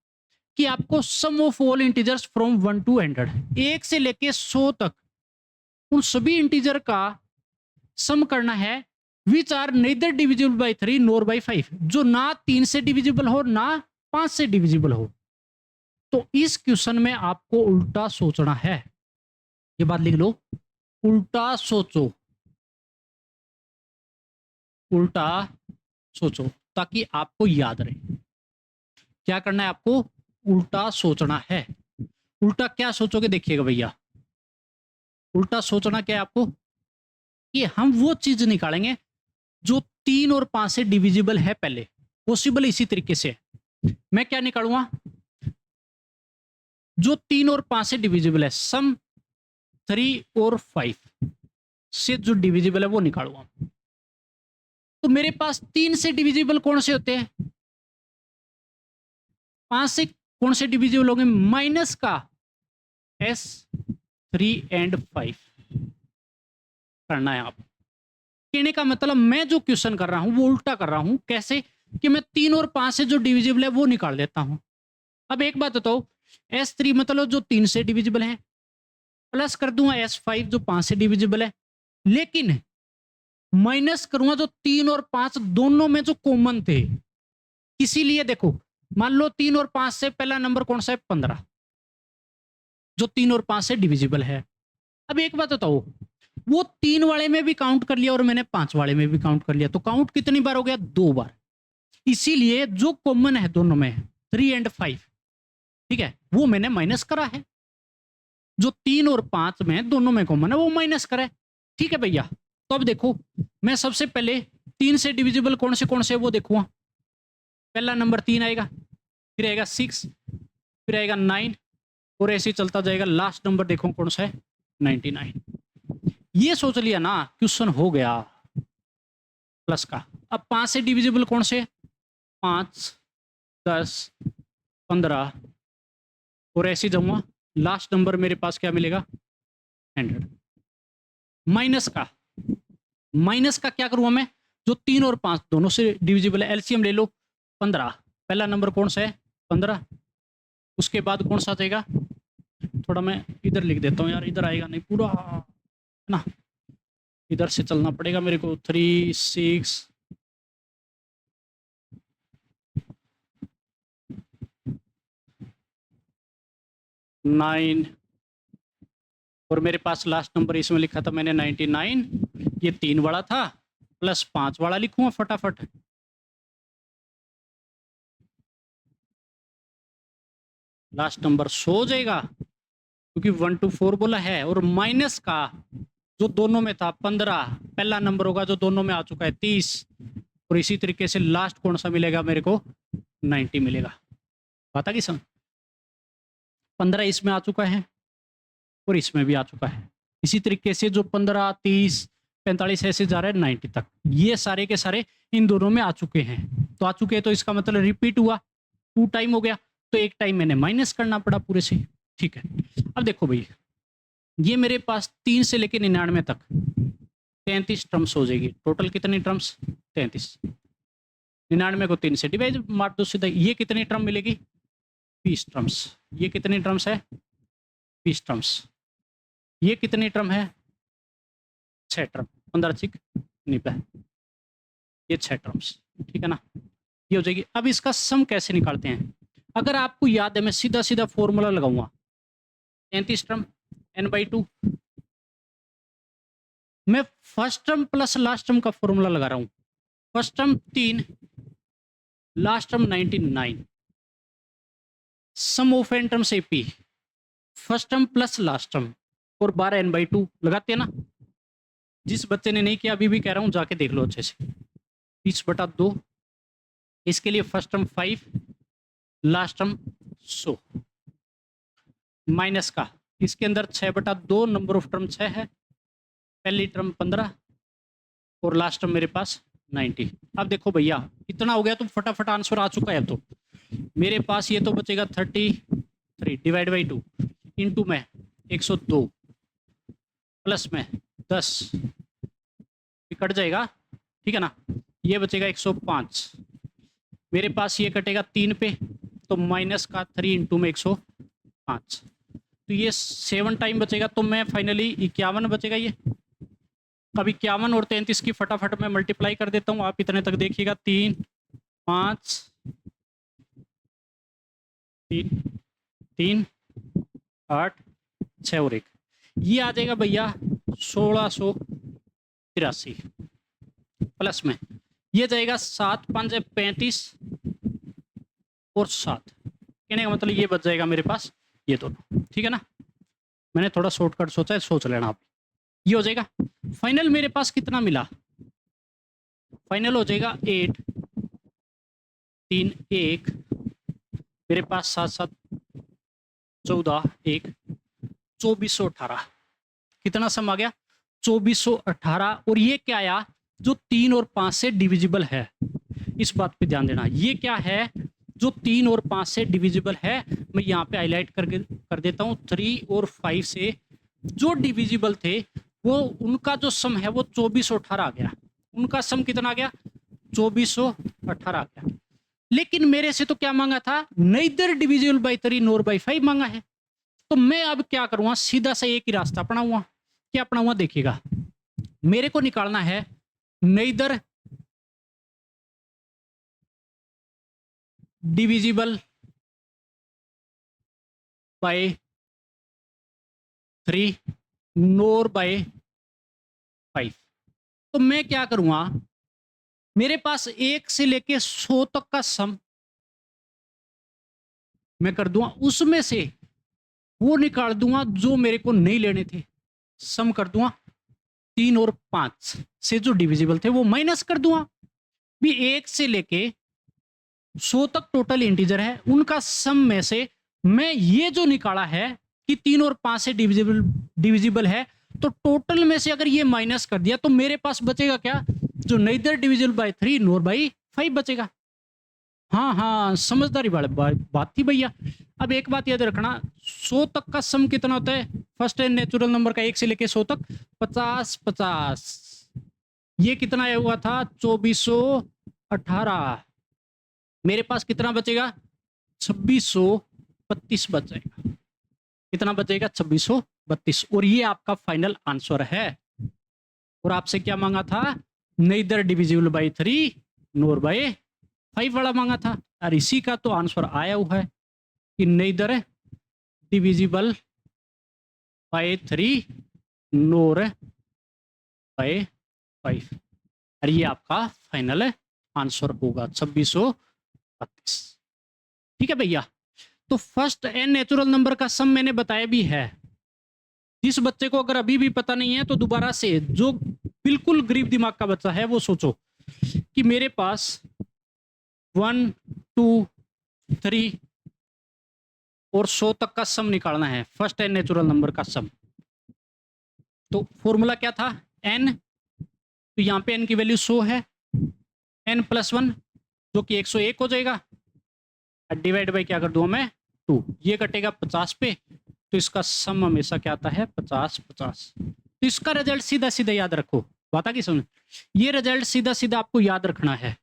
कि आपको sum of all integers from 1 to 100, 1 से लेके 100 तक उन सभी इंटीजर का सम करना है, which are neither divisible by 3 nor by 5, जो ना 3 से डिविजिबल हो ना 5 से डिविजिबल हो। तो इस क्वेश्चन में आपको उल्टा सोचना है, ये बात लिख लो, उल्टा सोचो, उल्टा सोचो ताकि आपको याद रहे। क्या करना है आपको, उल्टा सोचना है। उल्टा क्या सोचोगे, देखिएगा भैया, उल्टा सोचना क्या है आपको कि हम वो चीज निकालेंगे जो 3 और 5 से डिविजिबल है, पहले पॉसिबल इसी तरीके से। मैं क्या निकालूंगा, जो 3 और 5 से डिविजिबल है, सम 3 और 5 से जो डिविजिबल है वो निकालूंगा। तो मेरे पास 3 से डिविजिबल कौन से होते हैं, 5 से कौन से डिविजिबल होंगे, माइनस का S 3 and 5 करना है। आप कहने का मतलब मैं जो क्वेश्चन कर रहा हूं वो उल्टा कर रहा हूं। कैसे कि मैं 3 और 5 से जो डिविजिबल है वो निकाल देता हूं। अब एक बात बताओ, S3 मतलब जो 3 से डिविजिबल है, प्लस कर दूंगा S5 जो 5 से डिविजिबल है, लेकिन माइनस करूंगा जो 3 और 5 दोनों में जो कॉमन थे। इसीलिए देखो, मान लो 3 और 5 से पहला नंबर कौन सा है, 15, जो 3 और 5 से डिविजिबल है। अब एक बात बताओ, वो 3 वाले में भी काउंट कर लिया और मैंने 5 वाले में भी काउंट कर लिया, तो काउंट कितनी बार हो गया, 2 बार। इसीलिए जो कॉमन है दोनों में 3 and 5, ठीक है, वो मैंने माइनस करा है। जो 3 और 5 में दोनों में कॉमन है वो माइनस करा है। ठीक है भैया, तो अब देखो, मैं सबसे पहले 3 से डिविजिबल कौन से वो देखूंगा। पहला नंबर 3 आएगा, फिर आएगा 6, फिर आएगा 9, और ऐसे चलता जाएगा। लास्ट नंबर देखो कौन सा है, 99। ये सोच लिया ना, क्वेश्चन हो गया प्लस का। अब 5 से डिविजिबल कौन से, 5, 10, 15, और ऐसे जाऊंगा, लास्ट नंबर मेरे पास क्या मिलेगा, 100। माइनस का क्या करूंगा मैं, जो 3 और 5 दोनों से डिविजिबल है, एलसीएम ले लो, 15। पहला नंबर कौन सा है, 15। उसके बाद कौन सा आएगा, थोड़ा मैं इधर लिख देता हूँ यार, इधर आएगा नहीं पूरा ना, इधर से चलना पड़ेगा मेरे को। 3, 6, 9, और मेरे पास लास्ट नंबर इसमें लिखा था मैंने 99। ये 3 वाला था, प्लस 5 वाला लिखूंगा फटाफट। लास्ट नंबर 100 हो जाएगा, क्योंकि 1 to 4 बोला है, और माइनस का जो दोनों में था 15, पहला नंबर होगा जो दोनों में आ चुका है 30, और इसी तरीके से लास्ट कौन सा मिलेगा मेरे को, 90 मिलेगा। पता कि सम 15 इसमें आ चुका है और इसमें भी आ चुका है। इसी तरीके से जो 15, 30, 45 ऐसे जा रहे हैं 90 तक, ये सारे के सारे इन दोनों में आ चुके हैं। तो आ चुके हैं तो इसका मतलब रिपीट हुआ, 2 टाइम हो गया, तो 1 टाइम मैंने माइनस करना पड़ा पूरे से। ठीक है, अब देखो भाई, ये मेरे पास 3 से लेकर 99 तक 33 टर्म्स हो जाएगी। टोटल कितनी टर्म्स, 33। 99 को 3 से डिवाइड मार दो सीधा, ये कितनी टर्म मिलेगी, 20 टर्म्स। ये कितनी टर्म्स है, 20 टर्म्स। ये कितनी टर्म है, 6 टर्म। 15 चिक निपा, ये 6 टर्म्स। ठीक है ना, ये हो जाएगी। अब इसका सम कैसे निकालते हैं, अगर आपको याद है मैं सीधा सीधा फॉर्मूला लगाऊंगा, 33 टर्म n/2, मैं first term plus last term का फॉर्मूला लगा रहा हूं। First term 3, last term 99, sum of n terms AP, first term plus last term और 12 n/2 लगाते हैं ना। जिस बच्चे ने नहीं किया अभी भी कह रहा हूं जाके देख लो अच्छे से। 20/2, इसके लिए first term 5, last term 100, minus का इसके अंदर 6/2, नंबर ऑफ टर्म 6 है, पहली टर्म 15 और लास्ट टर्म मेरे पास 90। अब देखो भैया इतना हो गया तो फटाफट आंसर आ चुका है। तो मेरे पास ये तो बचेगा 33 डिवाइड बाई 2 इंटू में 102 प्लस में 10 कट जाएगा, ठीक है ना। ये बचेगा 105, मेरे पास ये कटेगा 3 पे तो माइनस का 3 इंटू में 105, तो ये 7 टाइम बचेगा। तो मैं फाइनली 51 बचेगा ये। अब 51 और 33 की फटाफट मैं मल्टीप्लाई कर देता हूँ, आप इतने तक देखिएगा। 3 5 3 3 8 6 और 1, ये आ जाएगा भैया 1683 प्लस में ये जाएगा 7 5 35 और 7, कहने का मतलब ये बच जाएगा मेरे पास ये दोनों, ठीक है ना। मैंने थोड़ा शॉर्टकट सोचा है, सोच लेना आप। ये हो जाएगा फाइनल। मेरे पास कितना मिला, फाइनल हो जाएगा 8 3 1, मेरे पास 7 7 14 1 2418, कितना सम आ गया 2418। और ये क्या आया, जो 3 और 5 से डिविजिबल है, इस बात पे ध्यान देना। ये क्या है जो 3 और 5 से डिविजिबल है, मैं यहाँ पे हाईलाइट करके कर देता हूँ। 3 और 5 से जो डिविजिबल थे वो उनका जो सम है वो 2418 आ गया। उनका सम कितना आ गया 2418 आ गया। लेकिन मेरे से तो क्या मांगा था, neither divisible by 3 nor by 5 मांगा है। तो मैं अब क्या करूंगा, सीधा सा एक ही रास्ता अपनाऊंगा। क्या अपनाऊंगा देखिएगा, मेरे को निकालना है neither divisible by 3 nor by 5। तो मैं क्या करूंगा, मेरे पास 1 से लेके 100 तक का सम मैं कर दूंगा, उसमें से वो निकाल दूंगा जो मेरे को नहीं लेने थे। सम कर दूंगा 3 और 5 से जो डिविजिबल थे वो माइनस कर दूंगा। भी 1 से लेके 100 तक टोटल इंटीजर है, उनका सम में से मैं ये जो निकाला है कि 3 और 5 से डिविजिबल है, तो टोटल में से अगर ये माइनस कर दिया तो मेरे पास बचेगा क्या, जो neither divisible by 3 nor by 5 बचेगा। हाँ हाँ समझदारी वाली बात थी भैया। अब एक बात याद रखना, 100 तक का सम कितना होता है, फर्स्ट है नेचुरल नंबर का 1 से लेके 100 तक 50 50, ये कितना आया हुआ था 2418, मेरे पास कितना बचेगा 2632 बच जाएगा। कितना बचेगा 2632, और ये आपका फाइनल आंसर है। और आपसे क्या मांगा था, neither divisible by 3 nor by 5 वाला मांगा था, और इसी का तो आंसर आया हुआ है कि neither divisible by 3 nor by 5, और ये आपका फाइनल आंसर होगा 2632। ठीक है भैया। तो फर्स्ट एन नेचुरल नंबर का सम मैंने बताया भी है। जिस बच्चे को अगर अभी भी पता नहीं है तो दोबारा से, जो बिल्कुल गरीब दिमाग का बच्चा है वो सोचो कि मेरे पास 1 2 3 और 100 तक का सम निकालना है, फर्स्ट एन नेचुरल नंबर का सम। तो फॉर्मूला क्या था, n, तो यहाँ पे n की वैल्यू 100 है, n + 1 जो कि 101 हो जाएगा, डिवाइड बाई क्या कर दूंगा मैं 2, ये कटेगा 50 पे, तो इसका सम हमेशा क्या आता है 50 50। तो इसका रिजल्ट सीधा सीधा याद रखो, बात आ गई समझ। ये रिजल्ट सीधा सीधा आपको याद रखना है,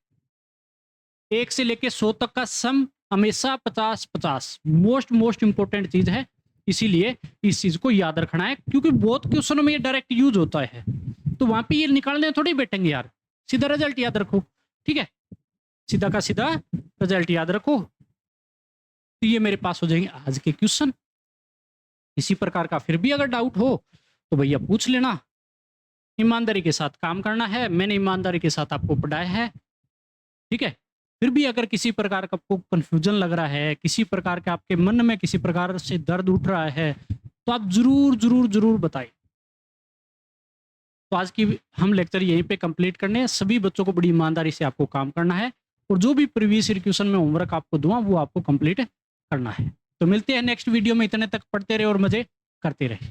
1 से लेके 100 तक का सम हमेशा 50 50 मोस्ट इंपॉर्टेंट चीज है, इसीलिए इस चीज को याद रखना है, क्योंकि बहुत क्वेश्चनों में ये डायरेक्ट यूज होता है, तो वहां पे ये निकालने थोड़ी बैठेंगे यार। सीधा रिजल्ट याद रखो, ठीक है, सीधा का सीधा रिजल्ट याद रखो। तो ये मेरे पास हो जाएंगे आज के क्वेश्चन। इसी प्रकार का फिर भी अगर डाउट हो तो भैया पूछ लेना। ईमानदारी के साथ काम करना है, मैंने ईमानदारी के साथ आपको पढ़ाया है, ठीक है। फिर भी अगर किसी प्रकार का आपको कंफ्यूजन लग रहा है, किसी प्रकार के आपके मन में किसी प्रकार से दर्द उठ रहा है, तो आप जरूर जरूर जरूर बताइए। तो आज की हम लेक्चर यहीं पे कंप्लीट करने हैं। सभी बच्चों को बड़ी ईमानदारी से आपको काम करना है और जो भी प्रीवियस ईयर क्वेश्चन में होमवर्क आपको दूंगा वो आपको कंप्लीट करना है। तो मिलते हैं नेक्स्ट वीडियो में। इतने तक पढ़ते रहे और मजे करते रहे।